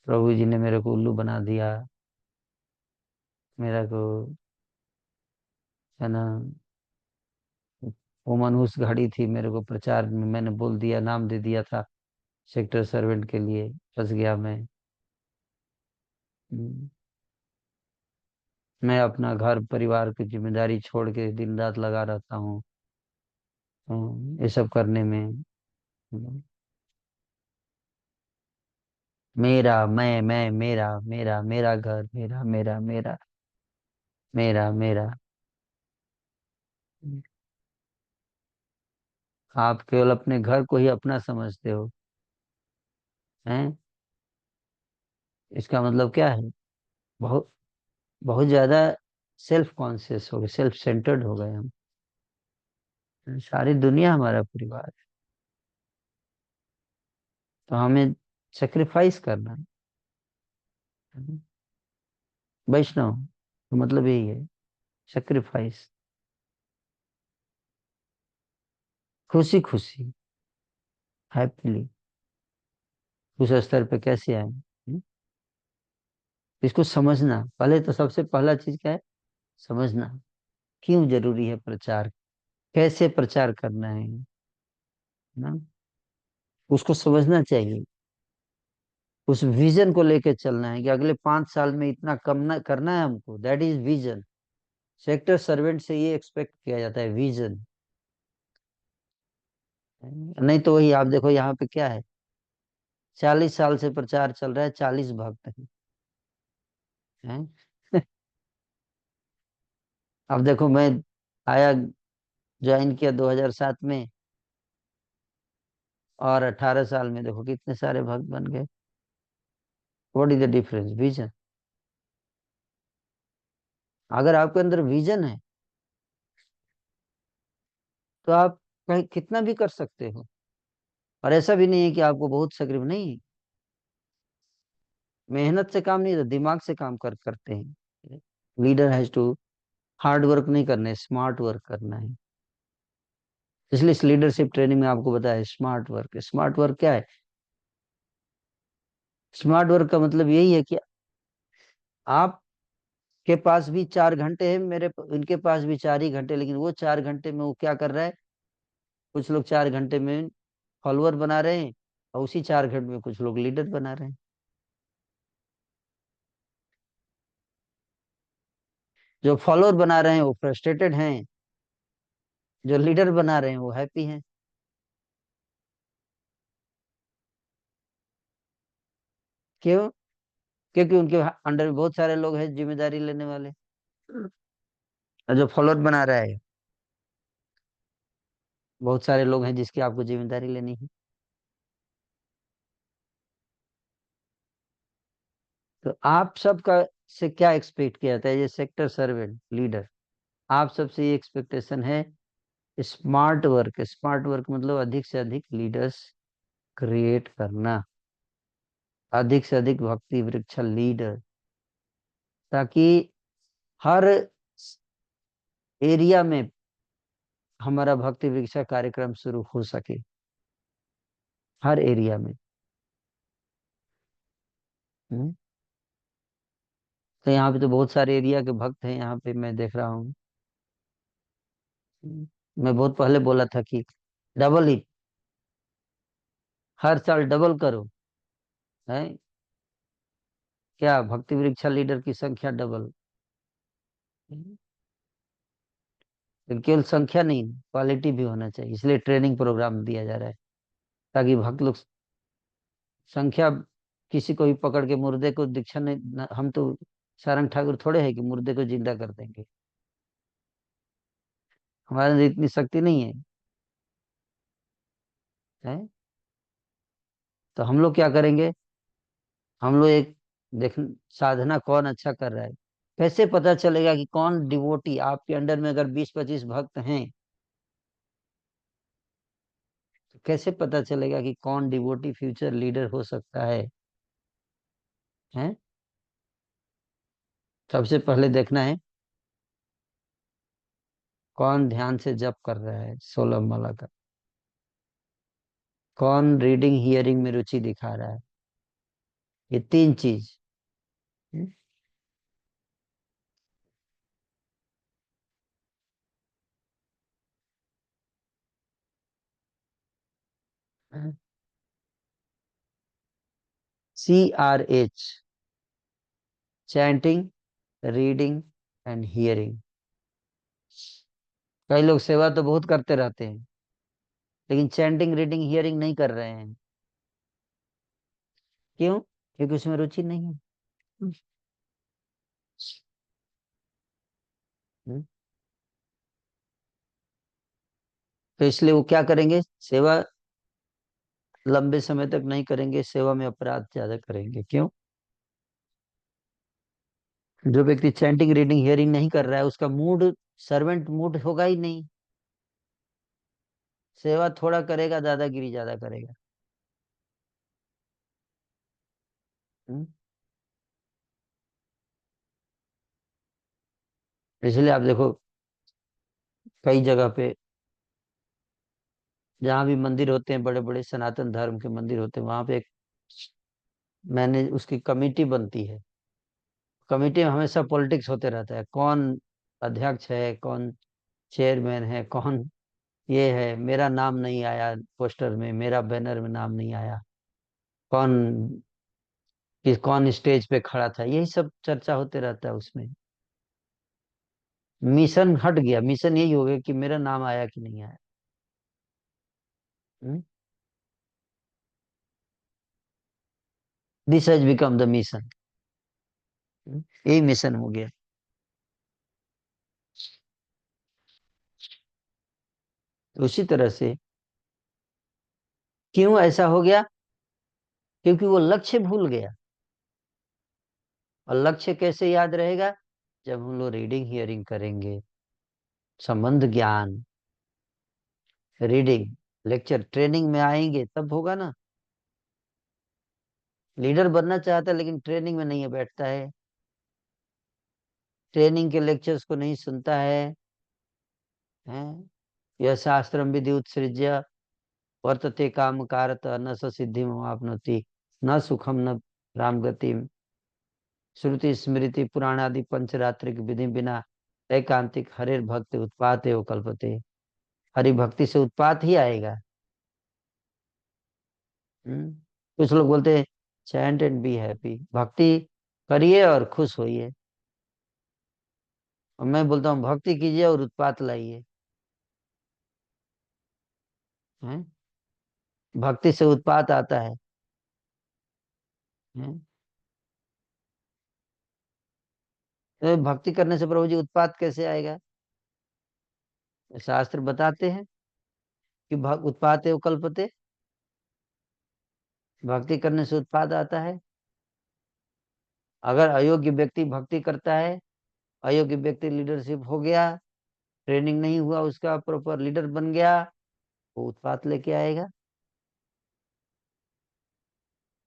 प्रभु जी ने मेरे को उल्लू बना दिया, मेरा को, है ना। वो मनहूस घड़ी थी, मेरे को प्रचार में मैंने बोल दिया, नाम दे दिया था सेक्टर सर्वेंट के लिए, फंस गया मैं। हम्म, मैं अपना घर परिवार की जिम्मेदारी छोड़ के दिन रात लगा रहता हूँ, ये सब करने में। मेरा, मैं मेरा मेरा मेरा घर, मेरा मेरा मेरा मेरा मेरा। आप केवल अपने घर को ही अपना समझते हो, हैं। इसका मतलब क्या है, बहुत बहुत ज्यादा सेल्फ कॉन्शियस हो गए, सेल्फ सेंटर्ड हो गए हम। सारी दुनिया हमारा परिवार है, तो हमें सेक्रीफाइस करना है। वैष्णव तो मतलब यही है, सेक्रीफाइस। खुशी खुशी, हैप्पीली, उस स्तर पे कैसे आए। इसको समझना, पहले तो सबसे पहला चीज क्या है, समझना क्यों जरूरी है प्रचार, कैसे प्रचार करना है ना, उसको समझना चाहिए। उस विजन को लेके चलना है कि अगले 5 साल में इतना कम करना है हमको, that is vision. Sector servant से ये एक्सपेक्ट किया जाता है, विजन। नहीं तो वही आप देखो यहाँ पे क्या है, 40 साल से प्रचार चल रहा है, 40 भक्त हैं। अब देखो मैं आया, ज्वाइन किया 2007 में, और 18 साल में देखो कितने सारे भक्त बन गए। What is the difference, vision. अगर आपके अंदर विजन है तो आप कहीं कितना भी कर सकते हो। और ऐसा भी नहीं है कि आपको बहुत सक्रिय नहीं, मेहनत से काम नहीं तो दिमाग से काम करते हैं। Leader has to, hard work नहीं करना है, स्मार्ट वर्क करना है। इसलिए इस लीडरशिप ट्रेनिंग में आपको बताया स्मार्ट वर्क। स्मार्ट वर्क क्या है, स्मार्ट वर्क का मतलब यही है कि आप के पास भी 4 घंटे है, इनके पास भी 4 ही घंटे, लेकिन वो 4 घंटे में वो क्या कर रहा है, कुछ लोग 4 घंटे में फॉलोअर बना रहे हैं, और उसी 4 घंटे में कुछ लोग लीडर बना रहे हैं। जो फॉलोअर बना रहे हैं वो फ्रस्ट्रेटेड हैं, जो लीडर बना रहे हैं वो हैप्पी हैं। क्यों, क्योंकि उनके अंडर में बहुत सारे लोग हैं जिम्मेदारी लेने वाले, और जो फॉलोअर बना रहा है बहुत सारे लोग हैं जिसकी आपको जिम्मेदारी लेनी है। तो आप सबका से क्या एक्सपेक्ट किया जाता है, ये सेक्टर सर्वेंट लीडर, आप सबसे ये एक्सपेक्टेशन है, स्मार्ट वर्क। स्मार्ट वर्क मतलब अधिक से अधिक लीडर्स क्रिएट करना, अधिक से अधिक भक्ति वृक्ष लीडर, ताकि हर एरिया में हमारा भक्ति वृक्ष कार्यक्रम शुरू हो सके, हर एरिया में। हम्म। तो यहाँ पे तो बहुत सारे एरिया के भक्त हैं, यहाँ पे मैं देख रहा हूँ। मैं बहुत पहले बोला था कि डबल ही, हर साल डबल करो, है क्या, भक्ति वृक्षा लीडर की संख्या डबल। लेकिन केवल संख्या नहीं, क्वालिटी भी होना चाहिए, इसलिए ट्रेनिंग प्रोग्राम दिया जा रहा है, ताकि भक्त लोग संख्या, किसी को भी पकड़ के मुर्दे को दीक्षा नहीं हम तो सारंग ठाकुर थोड़े है कि मुर्दे को जिंदा कर देंगे, हमारे अंदर इतनी शक्ति नहीं है, है? तो हम लोग क्या करेंगे, हम लोग एक देख, साधना कौन अच्छा कर रहा है, कैसे पता चलेगा कि कौन डिवोटी आपके अंडर में, अगर 20-25 भक्त हैं तो कैसे पता चलेगा कि कौन डिवोटी फ्यूचर लीडर हो सकता है? सबसे पहले देखना है कौन ध्यान से जप कर रहा है 16 माला का, कौन रीडिंग हियरिंग में रुचि दिखा रहा है, ये 3 चीज। CRH, chanting, reading and hearing. कई लोग सेवा तो बहुत करते रहते हैं, लेकिन चैंटिंग रीडिंग हियरिंग नहीं कर रहे हैं। क्यों? क्योंकि उसमें रुचि नहीं है। हम्म। तो इसलिए वो क्या करेंगे, सेवा लंबे समय तक नहीं करेंगे, सेवा में अपराध ज्यादा करेंगे। क्यों? जो व्यक्ति चैंटिंग रीडिंग हियरिंग नहीं कर रहा है, उसका मूड सर्वेंट मूड होगा ही नहीं, सेवा थोड़ा करेगा, दादागिरी ज्यादा करेगा। हम्म। इसलिए आप देखो, कई जगह पे जहाँ भी मंदिर होते हैं, बड़े बड़े सनातन धर्म के मंदिर होते हैं, वहां पे एक मैंने उसकी कमेटी बनती है, कमेटी में हमेशा पॉलिटिक्स होते रहता है, कौन अध्यक्ष है, कौन चेयरमैन है, कौन ये है, मेरा नाम नहीं आया पोस्टर में, मेरा बैनर में नाम नहीं आया, कौन कौन स्टेज पे खड़ा था, यही सब चर्चा होते रहता है उसमें। मिशन हट गया, मिशन यही हो गया कि मेरा नाम आया कि नहीं आया। This has become the mission, यही मिशन हो गया। तो उसी तरह से, क्यों ऐसा हो गया? क्योंकि वो लक्ष्य भूल गया। और लक्ष्य कैसे याद रहेगा? जब हम लोग रीडिंग हियरिंग करेंगे, संबंध ज्ञान, रीडिंग लेक्चर ट्रेनिंग में आएंगे, तब होगा ना। लीडर बनना चाहता है लेकिन ट्रेनिंग में नहीं बैठता है, ट्रेनिंग के लेक्चर्स को नहीं सुनता हैं? यह शास्त्रम विधि उत्सृज्य वर्तते काम कारत न स सिद्धि आपनोति, न सुखम न राम गति, श्रुति स्मृति पुराणादि पंचरात्रिक विधि बिना एकांतिक हरे भक्त उत्पात एवं कल्पते। हरि भक्ति से उत्पात ही आएगा। कुछ लोग बोलते हैं चैंट एंड बी हैप्पी, भक्ति करिए और खुश होइए, और मैं बोलता हूँ भक्ति कीजिए और उत्पात लाइए। हैं? भक्ति से उत्पात आता है। हैं? तो भक्ति करने से प्रभु जी उत्पात कैसे आएगा? शास्त्र बताते हैं कि उत्पात एवं कल्पते, भक्ति करने से उत्पाद आता है। अगर अयोग्य व्यक्ति भक्ति करता है, अयोग्य व्यक्ति लीडरशिप हो गया, ट्रेनिंग नहीं हुआ, उसका प्रॉपर लीडर बन गया, वो उत्पात लेके आएगा।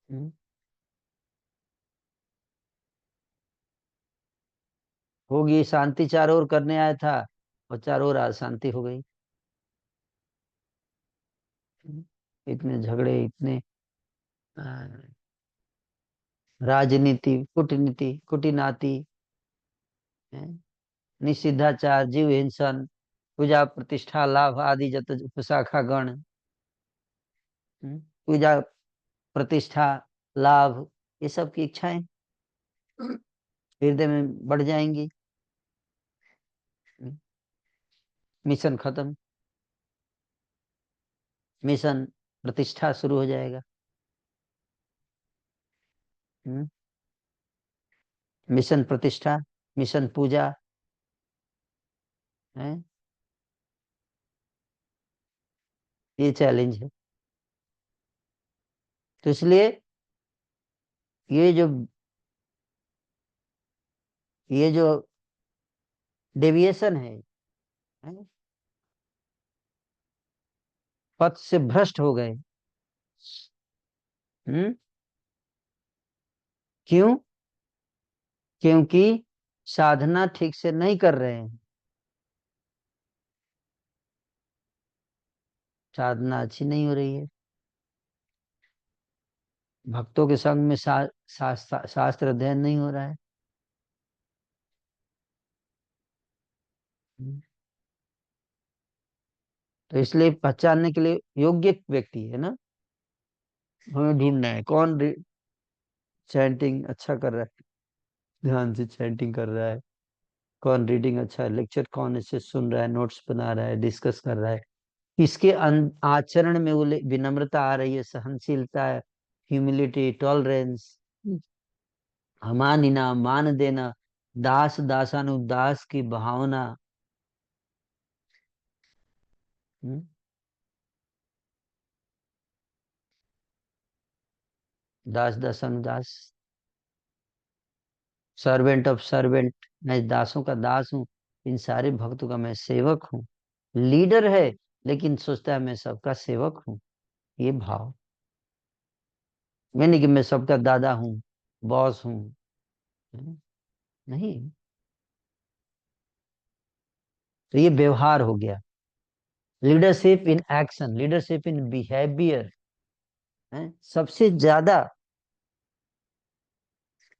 हम्म, होगी शांति, चारों ओर करने आया था और चारों ओर अशांति हो गई। इतने झगड़े, इतने आ, राजनीति, कूटनीति, कुटिनाति, हैं, निषिद्धाचार, जीव हिंसन, पूजा प्रतिष्ठा लाभ आदि जत उपशाखा गण, पूजा प्रतिष्ठा लाभ, ये सब की इच्छाएं हृदय में बढ़ जाएंगी। मिशन खत्म, मिशन प्रतिष्ठा शुरू हो जाएगा। हम्म, मिशन प्रतिष्ठा, मिशन पूजा है, ये चैलेंज है। तो इसलिए ये जो ये जो डेविएशन है, पथ से भ्रष्ट हो गए। हम्म, क्यों? क्योंकि साधना ठीक से नहीं कर रहे हैं, साधना अच्छी नहीं हो रही है, भक्तों के संग में शास्त्र अध्ययन नहीं हो रहा है। तो इसलिए पहचानने के लिए योग्य व्यक्ति है ना, हमें ढूंढना है कौन चैंटिंग अच्छा कर रहा है, ध्यान से चैंटिंग कर रहा है, कौन रीडिंग अच्छा है, लेक्चर कौन ऐसे सुन रहा है, नोट्स बना रहा है, डिस्कस कर रहा है, किसके आचरण में वो विनम्रता आ रही है, सहनशीलता है, ह्यूमिलिटी, टॉलरेंस, अमानिना, मान देना, दास दासानुदास की भावना। हम्म, दास दासानुदास, सर्वेंट ऑफ सर्वेंट, मैं दासों का दास हूँ, इन सारे भक्तों का मैं सेवक हूँ। लीडर है लेकिन सोचता है मैं सबका सेवक हूँ, ये भाव। मैं नहीं कि मैं सबका दादा हूँ, बॉस हूँ। नहीं, तो ये व्यवहार हो गया। Leadership in action, leadership in behaviour है, सबसे ज्यादा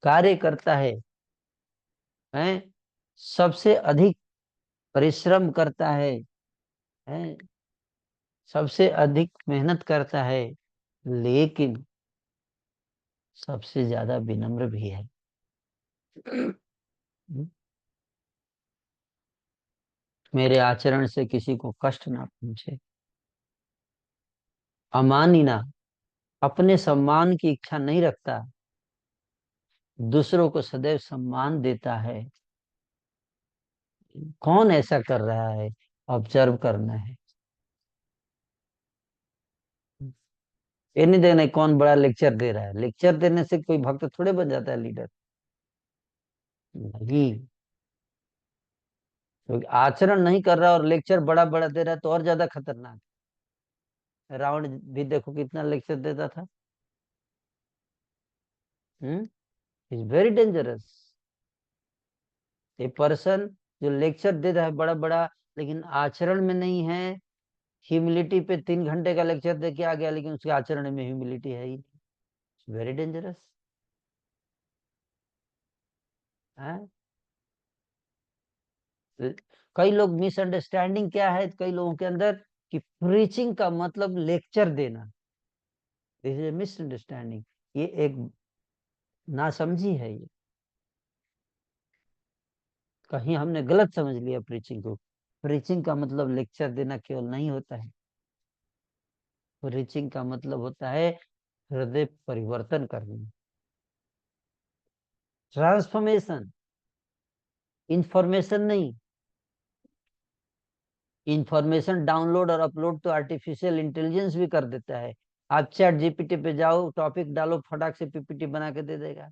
कार्य करता है, सबसे अधिक परिश्रम करता है, सबसे अधिक मेहनत करता है, लेकिन सबसे ज्यादा विनम्र भी है। मेरे आचरण से किसी को कष्ट ना पहुंचे। अमानिना, अपने सम्मान की इच्छा नहीं रखता, दूसरों को सदैव सम्मान देता है। कौन ऐसा कर रहा है, ऑब्जर्व करना है। ये नहीं देखना कौन बड़ा लेक्चर दे रहा है, लेक्चर देने से कोई भक्त थोड़े बन जाता है लीडर। नहीं, तो आचरण नहीं कर रहा और लेक्चर बड़ा बड़ा दे रहा है तो और ज्यादा खतरनाक है। रावण भी देखो कितना लेक्चर देता था। Is very dangerous. A person जो लेक्चर दे रहा है बड़ा बड़ा, लेकिन आचरण में नहीं है। ह्यूमिलिटी पे 3 घंटे का लेक्चर दे के आ गया, लेकिन उसके आचरण में ह्यूमिलिटी है ही, वेरी डेंजरस है। कई लोग मिसअंडरस्टैंडिंग क्या है कई लोगों के अंदर, कि प्रीचिंग का मतलब लेक्चर देना। दिस इज ए मिसअंडरस्टैंडिंग, ये एक नासमझी है ये, कहीं हमने गलत समझ लिया प्रीचिंग को। प्रीचिंग का मतलब लेक्चर देना केवल नहीं होता है, प्रीचिंग का मतलब होता है हृदय परिवर्तन करना, ट्रांसफॉर्मेशन, इंफॉर्मेशन नहीं। इंफॉर्मेशन डाउनलोड और अपलोड तो आर्टिफिशियल इंटेलिजेंस भी कर देता है। आप चैट जीपीटी पे जाओ, टॉपिक डालो, फटाक से पीपीटी बना के दे देगा।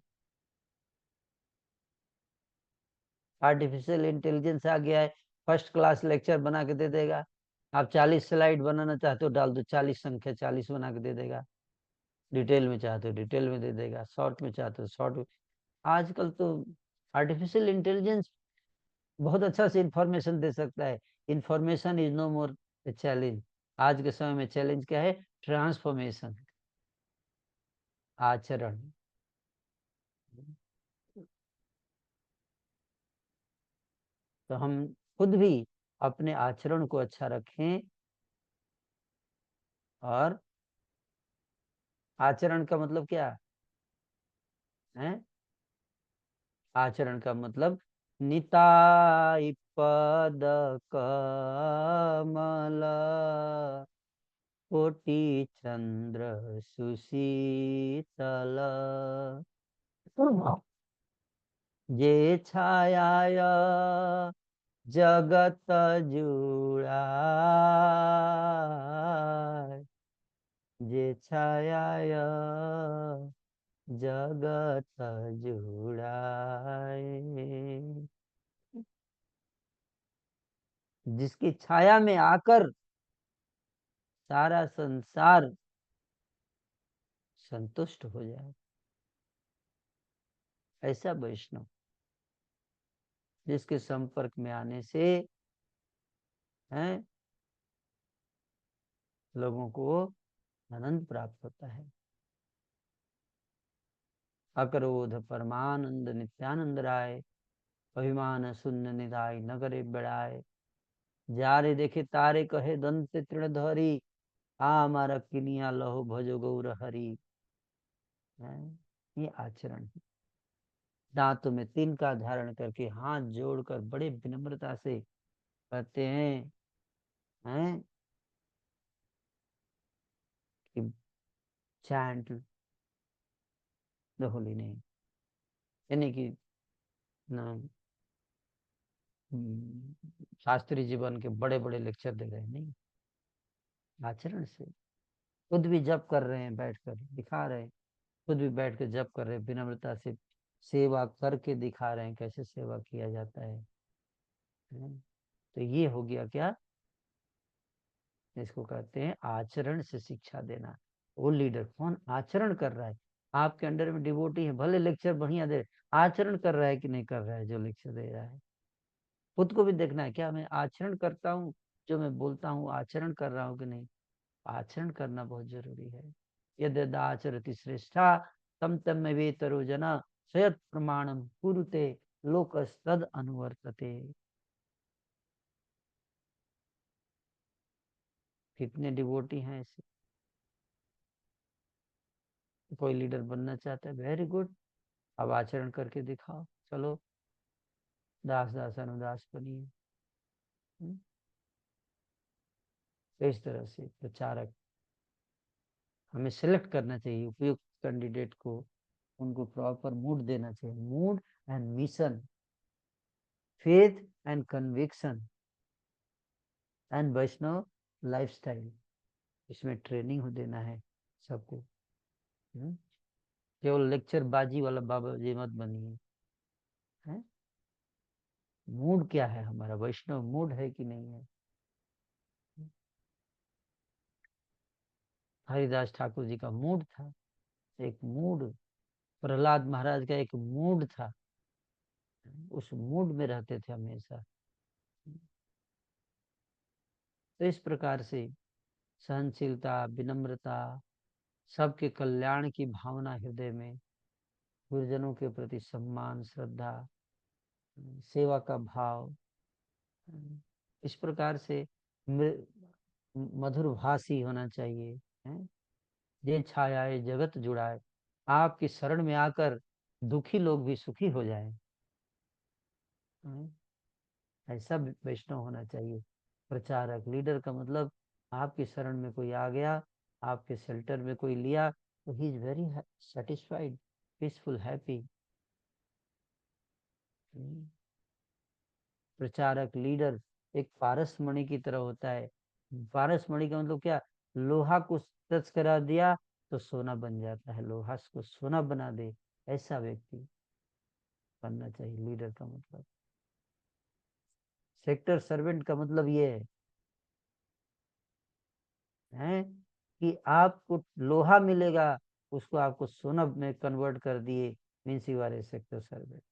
आर्टिफिशियल इंटेलिजेंस आ गया है, फर्स्ट क्लास लेक्चर बना के दे देगा। आप 40 स्लाइड बनाना चाहते हो डाल दो, 40 संख्या 40 बना के दे देगा। डिटेल में चाहते हो डिटेल में दे देगा, शॉर्ट में चाहते हो शॉर्ट में। आजकल तो आर्टिफिशियल इंटेलिजेंस बहुत अच्छा से इंफॉर्मेशन दे सकता है। Information is no more a challenge. आज के समय में चैलेंज क्या है? ट्रांसफॉर्मेशन, आचरण। तो हम खुद भी अपने आचरण को अच्छा रखें। और आचरण का मतलब क्या है? आचरण का मतलब निताई पद कमल कोटि चंद्र सुशीतल जे छाया जगत जुड़ा, जे छाया जगत जुड़ाए। जिसकी छाया में आकर सारा संसार संतुष्ट हो जाए, ऐसा वैष्णव जिसके संपर्क में आने से है लोगों को आनंद प्राप्त होता है। अक्रोध परमानंद नित्यानंद राय, अभिमान शून्य निदाय नगरे बढ़ाए। जारे देखे तारे कहे दंत तृणधरी, आ मारा किनिया लहो भजो गौर हरि। ये आचरण है। दांतों में तिनका धारण करके हाथ जोड़कर बड़े विनम्रता से कहते हैं कि चैंट द होली नेम, यानी कि शास्त्रीय जीवन के बड़े बड़े लेक्चर दे रहे हैं, नहीं, आचरण से। खुद भी जप कर रहे हैं, बैठकर दिखा रहे हैं। खुद भी बैठ कर जप कर रहे हैं, विनम्रता से सेवा करके दिखा रहे हैं कैसे सेवा किया जाता है। तो ये हो गया क्या? इसको कहते हैं आचरण से शिक्षा देना। वो लीडर कौन आचरण कर रहा है? आपके अंडर में डिवोटी है, भले लेक्चर बढ़िया दे, आचरण कर रहा है कि नहीं कर रहा है जो लेक्चर दे रहा है? खुद को भी देखना है, क्या मैं आचरण करता हूँ? जो मैं बोलता हूँ आचरण कर रहा हूँ कि नहीं? आचरण करना बहुत जरूरी है। यद्यद आचरति श्रेष्ठा तम तम में वेतरो जना स्वयं प्रमाणम कुरुते लोकस्तद अनुवर्तते। कितने डिवोटी हैं ऐसे? कोई लीडर बनना चाहता है, वेरी गुड, अब आचरण करके दिखाओ, चलो दास दास अनुदास बनिए। इस तरह से प्रचारक हमें सिलेक्ट करना चाहिए उपयुक्त कैंडिडेट को, उनको प्रॉपर मूड देना चाहिए, mood and mission, faith and conviction and Vaishnav lifestyle, इसमें ट्रेनिंग हो देना है सबको। केवल लेक्चर बाजी वाला बाबा जी मत बनिए। है मूड क्या है हमारा? वैष्णव मूड है कि नहीं है? हरिदास ठाकुर जी का मूड था, एक मूड। प्रहलाद महाराज का एक मूड था, उस मूड में रहते थे हमेशा। तो इस प्रकार से सहनशीलता, विनम्रता, सबके कल्याण की भावना हृदय में, गुरुजनों के प्रति सम्मान श्रद्धा, सेवा का भाव, इस प्रकार से मधुर भाषी होना चाहिए। है जे छायाए जगत जुड़ाए, आपकी शरण में आकर दुखी लोग भी सुखी हो जाएं। ऐसा वैष्णव होना चाहिए। प्रचारक लीडर का मतलब आपकी शरण में कोई आ गया, आपके शेल्टर में कोई लिया, तो he is very satisfied, peaceful, happy. प्रचारक लीडर एक पारस मणि की तरह होता है। पारस मणि का मतलब क्या? लोहा को टच करा दिया तो सोना बन जाता है, लोहा को सोना बना दे, ऐसा व्यक्ति बनना चाहिए लीडर का मतलब। सेक्टर सर्वेंट का मतलब ये है कि आपको लोहा मिलेगा, उसको आपको सोना में कन्वर्ट कर दिए, means you are a sector servant.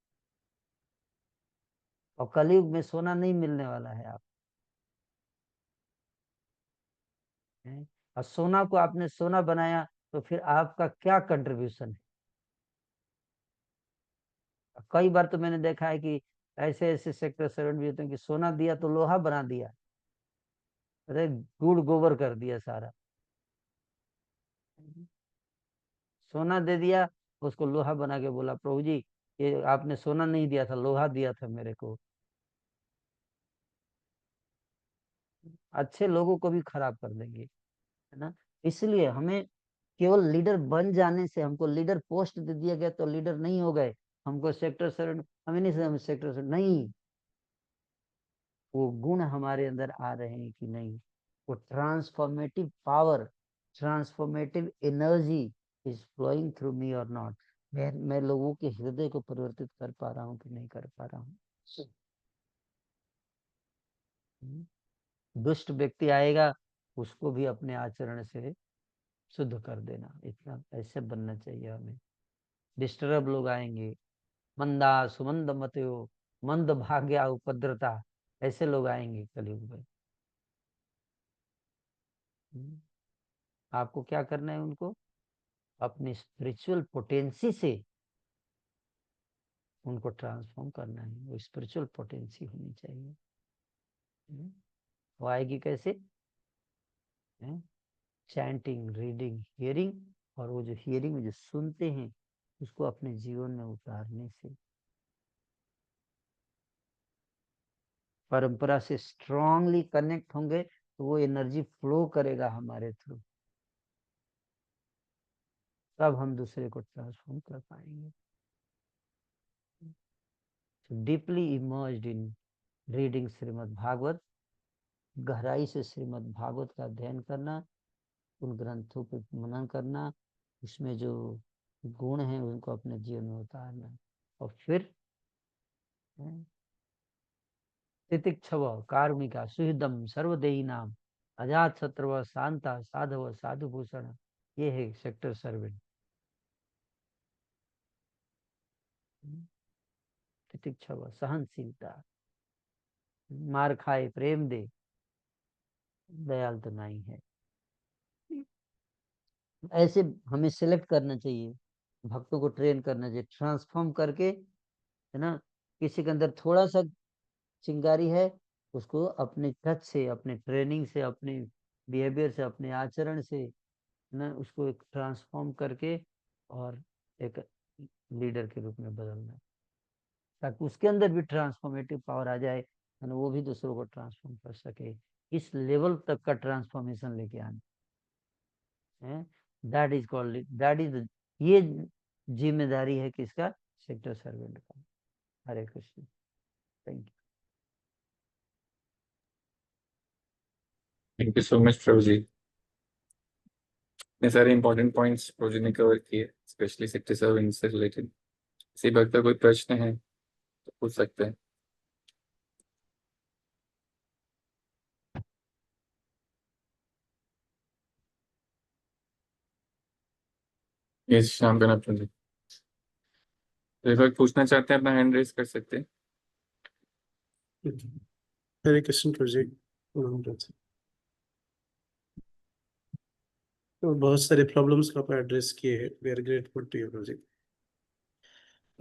और कलयुग में सोना नहीं मिलने वाला है आप हैं? और सोना को आपने सोना बनाया तो फिर आपका क्या कंट्रीब्यूशन है? कई बार तो मैंने देखा है कि ऐसे ऐसे सेक्टर सर्वेंट भी होते हैं कि सोना दिया तो लोहा बना दिया, अरे गुड़ गोबर कर दिया सारा। सोना दे दिया, उसको लोहा बना के बोला प्रभु जी ये आपने सोना नहीं दिया था, लोहा दिया था मेरे को। अच्छे लोगों को भी खराब कर देंगे, है ना। इसलिए हमें केवल लीडर बन जाने से, हमको लीडर पोस्ट दे दिया गया तो लीडर नहीं हो गए, हमको सेक्टर सर्वेंट हमें नहीं, हम सेक्टर सर्वेंट नहीं। वो गुण हमारे अंदर आ रहे हैं कि नहीं, वो transformative power, transformative energy is flowing through me और नॉट। मैं लोगों के हृदय को परिवर्तित कर पा रहा हूँ कि नहीं कर पा रहा हूँ। दुष्ट व्यक्ति आएगा, उसको भी अपने आचरण से शुद्ध कर देना, इतना ऐसे बनना चाहिए हमें। डिस्टर्ब लोग आएंगे, मंदा सुमंद मतयो मंद भाग्या उपद्रता, ऐसे लोग आएंगे कलयुग में। आपको क्या करना है, उनको अपनी स्पिरिचुअल पोटेंसी से उनको ट्रांसफॉर्म करना है। वो स्पिरिचुअल पोटेंसी होनी चाहिए। वो आएगी कैसे? चैंटिंग, रीडिंग, हियरिंग, और वो जो हियरिंग में जो सुनते हैं उसको अपने जीवन में उतारने से, परंपरा से स्ट्रांगली कनेक्ट होंगे तो वो एनर्जी फ्लो करेगा हमारे थ्रू, तब हम दूसरे को ट्रांसफॉर्म कर पाएंगे। Deeply immersed in reading Shrimad Bhagavat, गहराई से श्रीमद् भागवत का अध्ययन करना, उन ग्रंथों पर मनन करना, उसमें जो गुण हैं उनको अपने जीवन में उतारना, और फिर तितिक्षव कारुणिका सुहृदम सर्वदेही नाम अजात शत्रु शांता साधव साधु भूषण, ये है सेक्टर सर्वेंट। तितिक्षव सहनशीलता, मार खाए प्रेम दे, दयाल तो नहीं है। ऐसे हमें सिलेक्ट करना चाहिए, भक्तों को ट्रेन करना चाहिए, ट्रांसफॉर्म करके, है ना। किसी के अंदर थोड़ा सा चिंगारी है, उसको अपने टच से, अपने ट्रेनिंग से, अपने बिहेवियर से, अपने आचरण से, है ना, उसको एक ट्रांसफॉर्म करके और एक लीडर के रूप में बदलना, ताकि उसके अंदर भी ट्रांसफॉर्मेटिव पावर आ जाए, है ना, वो भी दूसरों को ट्रांसफॉर्म कर सके। इस लेवल तक का ट्रांसफॉर्मेशन लेके आना है। That is called, that is, ये जिम्मेदारी है किसका? सेक्टर सर्वेंट का। Hare Krishna. Thank thank you so much Prabhu ji. इतने सारे इंपॉर्टेंट पॉइंट्स प्रभु जी ने कवर किए, स्पेशली सेक्टर सर्विंग से रिलेटेड। किसी भक्त का कोई प्रश्न है तो पूछ सकते हैं। ये शाम का प्रभु जी, तो एक बार पूछना चाहते हैं अपना हैंड रेस कर सकते हैं। हरे कृष्ण प्रोजेक्ट। तो बहुत सारे प्रॉब्लम्स को आप एड्रेस किए हैं, we are grateful to your project.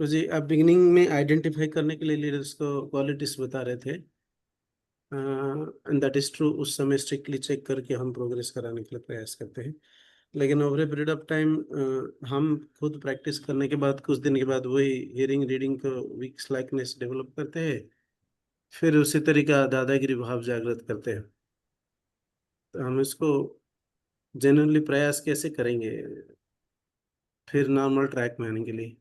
तो जी आप बिगिनिंग में आइडेंटिफाई करने के लिए लीडर्स को क्वालिटीज बता रहे थे, एंड दैट इज ट्रू। उस समय स्ट्रिक्टली चेक करके हम प्रोग्रेस कराने के लिए प्रयास करते हैं, लेकिन over a period of time हम खुद प्रैक्टिस करने के बाद कुछ दिन के बाद वही हियरिंग रीडिंग को वीक लाइकनेस डेवलप करते हैं, फिर उसी तरीका दादागिरी भाव जागृत करते हैं। तो हम इसको जेन्युइनली प्रयास कैसे करेंगे फिर नॉर्मल ट्रैक में आने के लिए?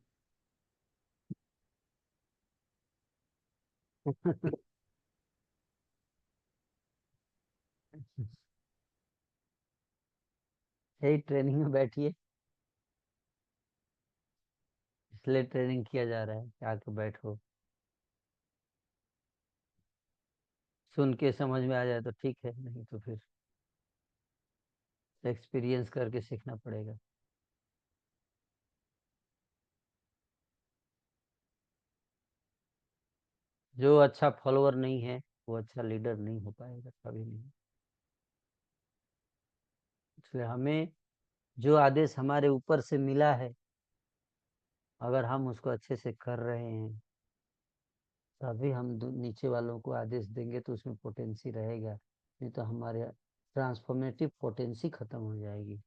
यू। यही ट्रेनिंग में बैठिए, इसलिए ट्रेनिंग किया जा रहा है कि आके बैठो। सुन के समझ में आ जाए तो ठीक है, नहीं तो फिर एक्सपीरियंस करके सीखना पड़ेगा। जो अच्छा फॉलोअर नहीं है वो अच्छा लीडर नहीं हो पाएगा, कभी नहीं। इसलिए हमें जो आदेश हमारे ऊपर से मिला है, अगर हम उसको अच्छे से कर रहे हैं तभी हम नीचे वालों को आदेश देंगे तो उसमें पोटेंसी रहेगा, नहीं तो हमारे ट्रांसफॉर्मेटिव पोटेंसी खत्म हो जाएगी।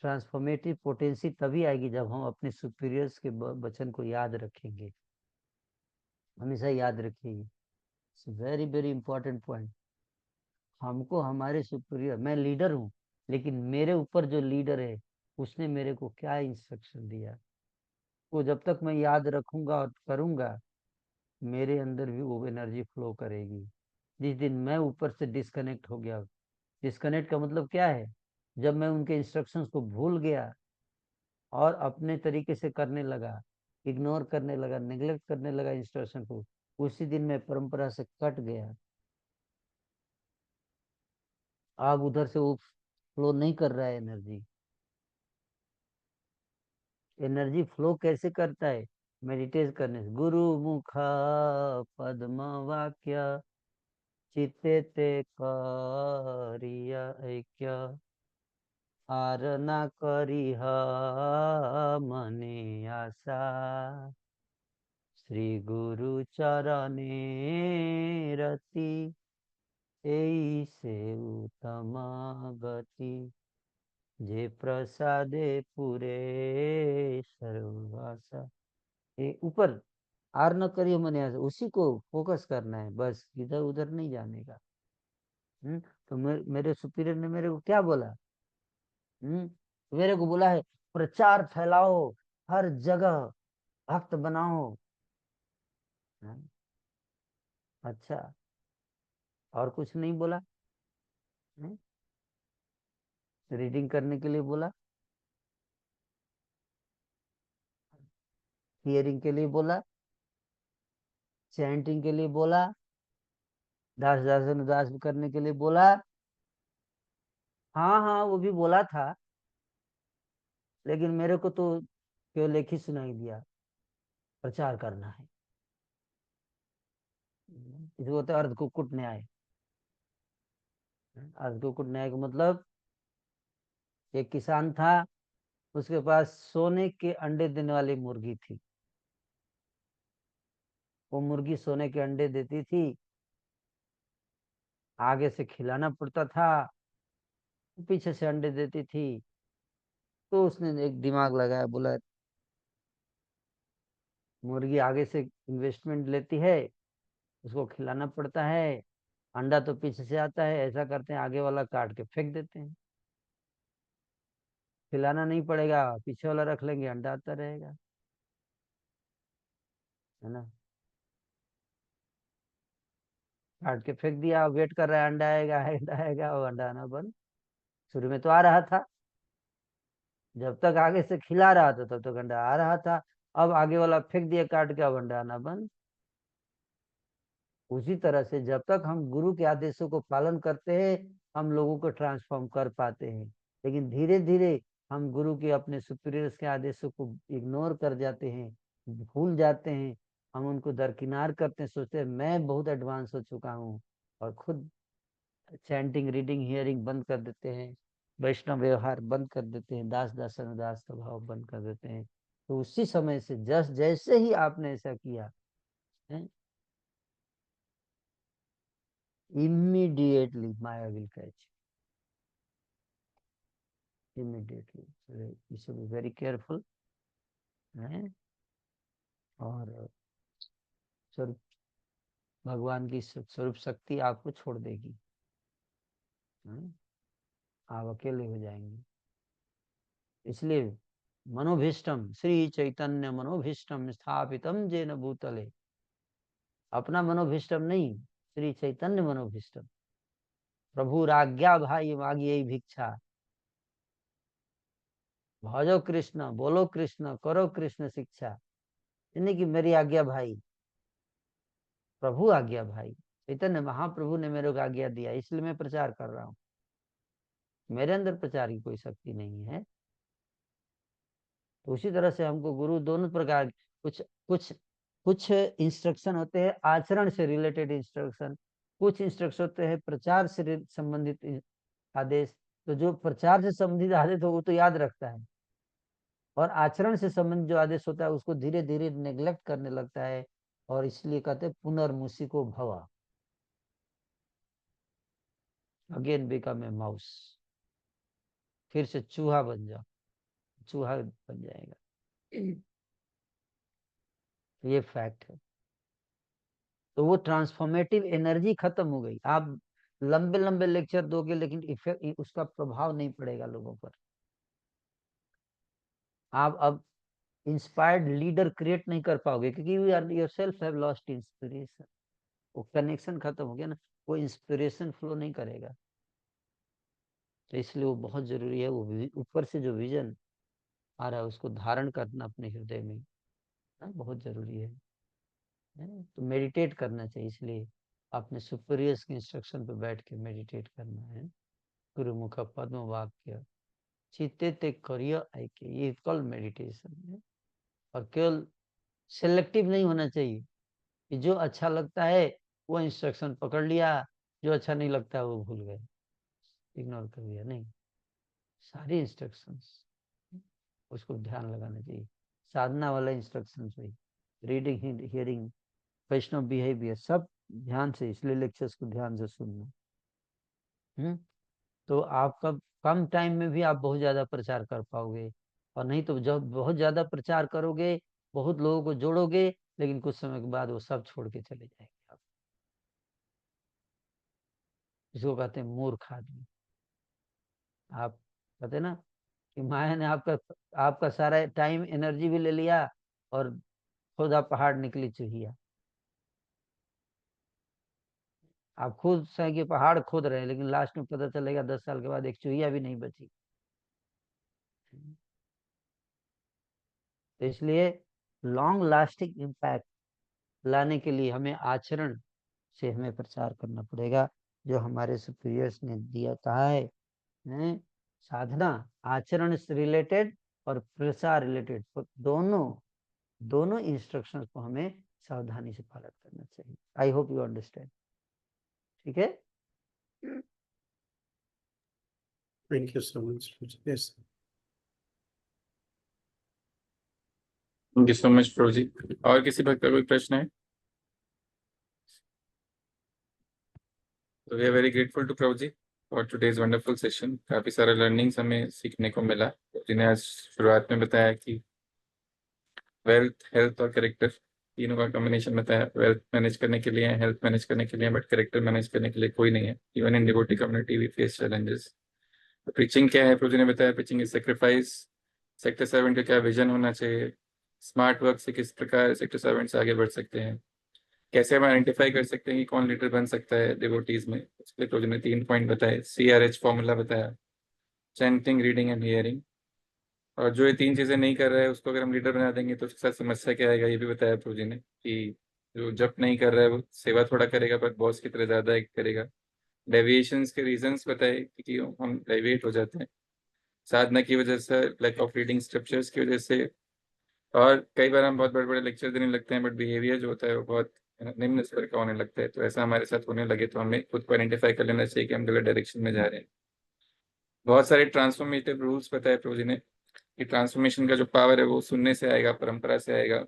ट्रांसफॉर्मेटिव पोटेंसी तभी आएगी जब हम अपने सुपीरियर्स के वचन को याद रखेंगे। हमेशा याद रखिए, वेरी वेरी इंपॉर्टेंट पॉइंट। हमको हमारे सुपीरियर, मैं लीडर हूँ लेकिन मेरे ऊपर जो लीडर है उसने मेरे को क्या इंस्ट्रक्शन दिया, वो जब तक मैं याद रखूंगा और करूंगा मेरे अंदर भी वो एनर्जी फ्लो करेगी। जिस दिन मैं ऊपर से डिस्कनेक्ट हो गया, डिस्कनेक्ट का मतलब क्या है, जब मैं उनके इंस्ट्रक्शंस को भूल गया और अपने तरीके से करने लगा, इग्नोर करने लगा, नेग्लेक्ट करने लगा इंस्ट्रक्शन को, उसी दिन मैं परंपरा से कट गया। अब उधर से वो फ्लो नहीं कर रहा है एनर्जी। एनर्जी फ्लो कैसे करता है, मेडिटेट करने से। गुरु मुख पद्म वाक्य चित्ते ते करिया ऐक्य आर ना करिह मने आशा श्री गुरु चरणे रति ऐसे उत्तम गति जे प्रसादे पूरे सर्वासा। ये ऊपर आर न करिए मने आशा, उसी को फोकस करना है बस, इधर उधर नहीं जाने का। तो मेरे सुपीरियर ने मेरे को क्या बोला, मेरे को बोला है प्रचार फैलाओ, हर जगह भक्त बनाओ। अच्छा, और कुछ नहीं बोला। रीडिंग करने के लिए बोला, हियरिंग के लिए बोला, चैंटिंग के लिए बोला, दास दासन उदास करने के लिए बोला। हाँ हाँ वो भी बोला था, लेकिन मेरे को तो केवल एक ही सुनाई दिया, प्रचार करना है। इसको बोलते अर्धकुक्कुट न्याय। अर्धकुक्कुट न्याय का मतलब, एक किसान था, उसके पास सोने के अंडे देने वाली मुर्गी थी। वो मुर्गी सोने के अंडे देती थी, आगे से खिलाना पड़ता था, पीछे से अंडे देती थी। तो उसने एक दिमाग लगाया, बोला मुर्गी आगे से इन्वेस्टमेंट लेती है, उसको खिलाना पड़ता है, अंडा तो पीछे से आता है, ऐसा करते हैं आगे वाला काट के फेंक देते हैं, खिलाना नहीं पड़ेगा, पीछे वाला रख लेंगे, अंडा आता रहेगा, है ना। काट के फेंक दिया, वेट कर रहा है अंडा आएगा अंडा आएगा, वो अंडा आना बंद। शुरू में तो आ रहा था, जब तक आगे से खिला रहा था तब तक अंडा आ रहा था। अब आगे वाला फेंक दिया काट के, अब अंडा आना बंद। उसी तरह से जब तक हम गुरु के आदेशों को पालन करते हैं हम लोगों को ट्रांसफॉर्म कर पाते हैं, लेकिन धीरे धीरे हम गुरु के, अपने सुपीरियर्स के आदेशों को इग्नोर कर जाते हैं, भूल जाते हैं, हम उनको दरकिनार करते हैं, सोचते हैं मैं बहुत एडवांस हो चुका हूँ, और खुद चैंटिंग रीडिंग हियरिंग बंद कर देते हैं, वैष्णव व्यवहार बंद कर देते हैं, दास दासन दास स्वभाव बंद कर देते हैं। तो उसी समय से जैसे ही आपने ऐसा किया है, immediately Maya will catch you. Immediately. So you should be very careful. और स्वरूप, भगवान की स्वरूप शक्ति आपको छोड़ देगी, आप अकेले हो जाएंगे। इसलिए मनोभीष्टम श्री चैतन्य मनोभीष्टम स्थापितम जेन भूतले, अपना मनोभीष्टम नहीं, श्री चैतन्य मनोभीष्टम। प्रभु राज्ञा भाई मांगी यही भिक्षा, भजो कृष्ण बोलो कृष्ण करो कृष्ण शिक्षा, यानी कि मेरी आज्ञा भाई, प्रभु आज्ञा भाई, चैतन्य महाप्रभु ने मेरे को आज्ञा दिया, इसलिए मैं प्रचार कर रहा हूँ, मेरे अंदर प्रचार की कोई शक्ति नहीं है। तो उसी तरह से हमको गुरु दोनों प्रकार, कुछ कुछ कुछ इंस्ट्रक्शन होते हैं आचरण से रिलेटेड इंस्ट्रक्शन, कुछ इंस्ट्रक्शन होते हैं प्रचार से संबंधित आदेश। तो जो प्रचार से संबंधित आदेश हो वो तो याद रखता है, और आचरण से संबंधित जो आदेश होता है उसको धीरे धीरे नेग्लेक्ट करने लगता है, और इसलिए कहते हैं पुनर्मुसिको भवा, अगेन बिकम ए माउस, फिर से चूहा बन जाओ, चूहा बन जाएगा। ये फैक्ट है। तो वो ट्रांसफॉर्मेटिव एनर्जी खत्म हो गई। आप लंबे लंबे लेक्चर दोगे लेकिन इफेक्ट, उसका प्रभाव नहीं पड़ेगा लोगों पर। आप अब इंस्पायर्ड लीडर क्रिएट नहीं कर पाओगे, क्योंकि you are yourself have lost inspiration. वो कनेक्शन खत्म हो गया ना, वो इंस्पिरेशन फ्लो नहीं करेगा। तो इसलिए वो बहुत जरूरी है, वो ऊपर से जो विजन आ रहा है उसको धारण करना अपने हृदय में बहुत जरूरी है। तो मेडिटेट करना चाहिए, इसलिए अपने सुपीरियर्स के इंस्ट्रक्शन पे बैठ के मेडिटेट करना है। गुरुमुख पद्म वाक्य चित्ते ते करिय आइके, ये कल मेडिटेशन है। और केवल सिलेक्टिव नहीं होना चाहिए कि जो अच्छा लगता है वो इंस्ट्रक्शन पकड़ लिया, जो अच्छा नहीं लगता है वो भूल गए, इग्नोर कर दिया। नहीं, सारी इंस्ट्रक्शंस उसको ध्यान लगाना चाहिए। साधना वाला इंस्ट्रक्शन हुई, रीडिंग हियरिंग वैष्णव बिहेवियर, सब ध्यान से, इसलिए लेक्चर्स को ध्यान से सुनना। तो आपका कम टाइम में भी आप बहुत ज्यादा प्रचार कर पाओगे। और नहीं तो जब बहुत ज्यादा प्रचार करोगे, बहुत लोगों को जोड़ोगे, लेकिन कुछ समय के बाद वो सब छोड़ के चले जाएंगे आप। इसको कहते हैं मूर्ख आदमी। आप कहते ना कि माया ने आपका सारा टाइम एनर्जी भी ले लिया, और खुदा पहाड़ निकली चुहिया। आप खुद से कि पहाड़ खोद रहे हैं, लेकिन लास्ट में पता चलेगा 10 साल के बाद एक चुहिया भी नहीं बची। तो इसलिए लॉन्ग लास्टिंग इम्पैक्ट लाने के लिए हमें आचरण से हमें प्रचार करना पड़ेगा, जो हमारे सुपीरियर्स ने दिया कहा है। साधना आचरण से रिलेटेड और प्रसार रिलेटेड, दोनों इंस्ट्रक्शंस को हमें सावधानी से पालन करना चाहिए। I hope you understand. ठीक है, thank you so much. Yes, thank you so much Prabhu ji. और किसी भक्त का कोई प्रश्न है? तो we are very grateful to Prabhu ji for today's wonderful session. काफी सारा लर्निंग्स हमें सीखने को मिला, जिन्हें आज शुरुआत में बताया कि वेल्थ, हेल्थ और करेक्टर तीनों का कॉम्बिनेशन बताया। वेल्थ मैनेज करने के लिए, हेल्थ मैनेज करने के लिए, बट करेक्टर मैनेज करने के लिए कोई नहीं है। Even in devotee community we face challenges. Preaching क्या है प्रभु जी ने बताया, प्रीचिंग इज सेक्रीफाइस। सेक्टर 7 का क्या विजन होना चाहिए, स्मार्ट वर्क से किस प्रकार सेक्टर 7 से आगे बढ़ सकते हैं, कैसे हम आइडेंटिफाई कर सकते हैं कि कौन लीडर बन सकता है डिवोटीज में, उसके प्रभु जी ने 3 पॉइंट बताए। CRH फॉर्मूला बताया, चैंटिंग, रीडिंग एंड हियरिंग। और जो ये 3 चीजें नहीं कर रहा है उसको अगर हम लीडर बना देंगे तो उसके साथ समस्या क्या आएगा, ये भी बताया प्रभु जी ने कि जो जब नहीं कर रहा है वो सेवा थोड़ा करेगा पर बॉस की तरह ज्यादा करेगा। डेविएशंस के रीजंस बताए कि हम डेविएट हो जाते हैं साधना की वजह से, लैक ऑफ रीडिंग स्क्रिप्चर्स की वजह से। और कई बार हम बहुत बड़े बड़े लेक्चर देने लगते हैं बट बिहेवियर जो होता है वो बहुत निम्न स्तर का होने लगता है। तो ऐसा हमारे साथ होने लगे तो हमें खुद को आइडेंटिफाई कर लेना चाहिए कि हम गलत डायरेक्शन में जा रहे हैं। बहुत सारे ट्रांसफॉर्मेटिव रूल्स बताए प्रभु जी ने कि ट्रांसफॉर्मेशन का जो पावर है वो सुनने से आएगा, परंपरा से आएगा।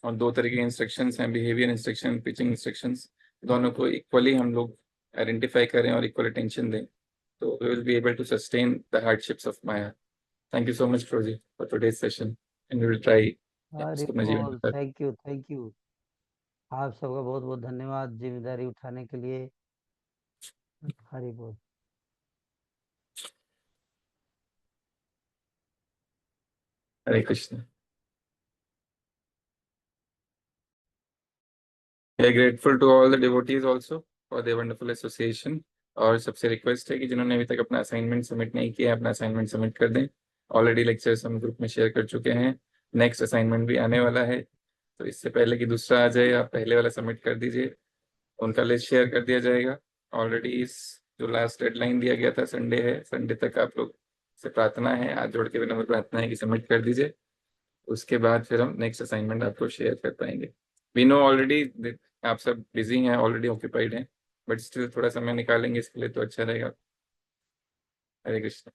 और 2 तरह के इंस्ट्रक्शंस हैं, बिहेवियर इंस्ट्रक्शन, टीचिंग इंस्ट्रक्शंस। दोनों को इक्वली हम लोग आइडेंटिफाई करें और इक्वल अटेंशन दें तो we will be able to sustain the hardships of maya. Thank you so much Prabhu ji for today's session and we will try Hari इसको अपने जीवन बोल, में। Thank you, thank you. आप सबका बहुत बहुत धन्यवाद जिम्मेदारी उठाने के लिए। हरि बोल। हरे Krishna. We are grateful to all the devotees also for their wonderful association। और सबसे रिक्वेस्ट है कि जिन्होंने अभी तक अपना असाइनमेंट सबमिट नहीं किया अपना असाइनमेंट सबमिट कर दें। ऑलरेडी लेक्चर्स हम ग्रुप में शेयर कर चुके हैं, नेक्स्ट असाइनमेंट भी आने वाला है। तो इससे पहले कि दूसरा आ जाए आप पहले वाला सबमिट कर दीजिए। उनका लिस्ट शेयर कर दिया जाएगा। ऑलरेडी इस जो लास्ट डेडलाइन दिया गया था संडे है, संडे तक आप लोग से प्रार्थना है, हाथ जोड़ के विनम्र प्रार्थना है कि सबमिट कर दीजिए। उसके बाद फिर हम नेक्स्ट असाइनमेंट आपको शेयर कर पाएंगे। वी नो ऑलरेडी आप सब बिजी हैं, ऑलरेडी ऑक्यूपाइड हैं, बट स्टिल थोड़ा समय निकालेंगे इसके लिए तो अच्छा रहेगा। हरे कृष्ण।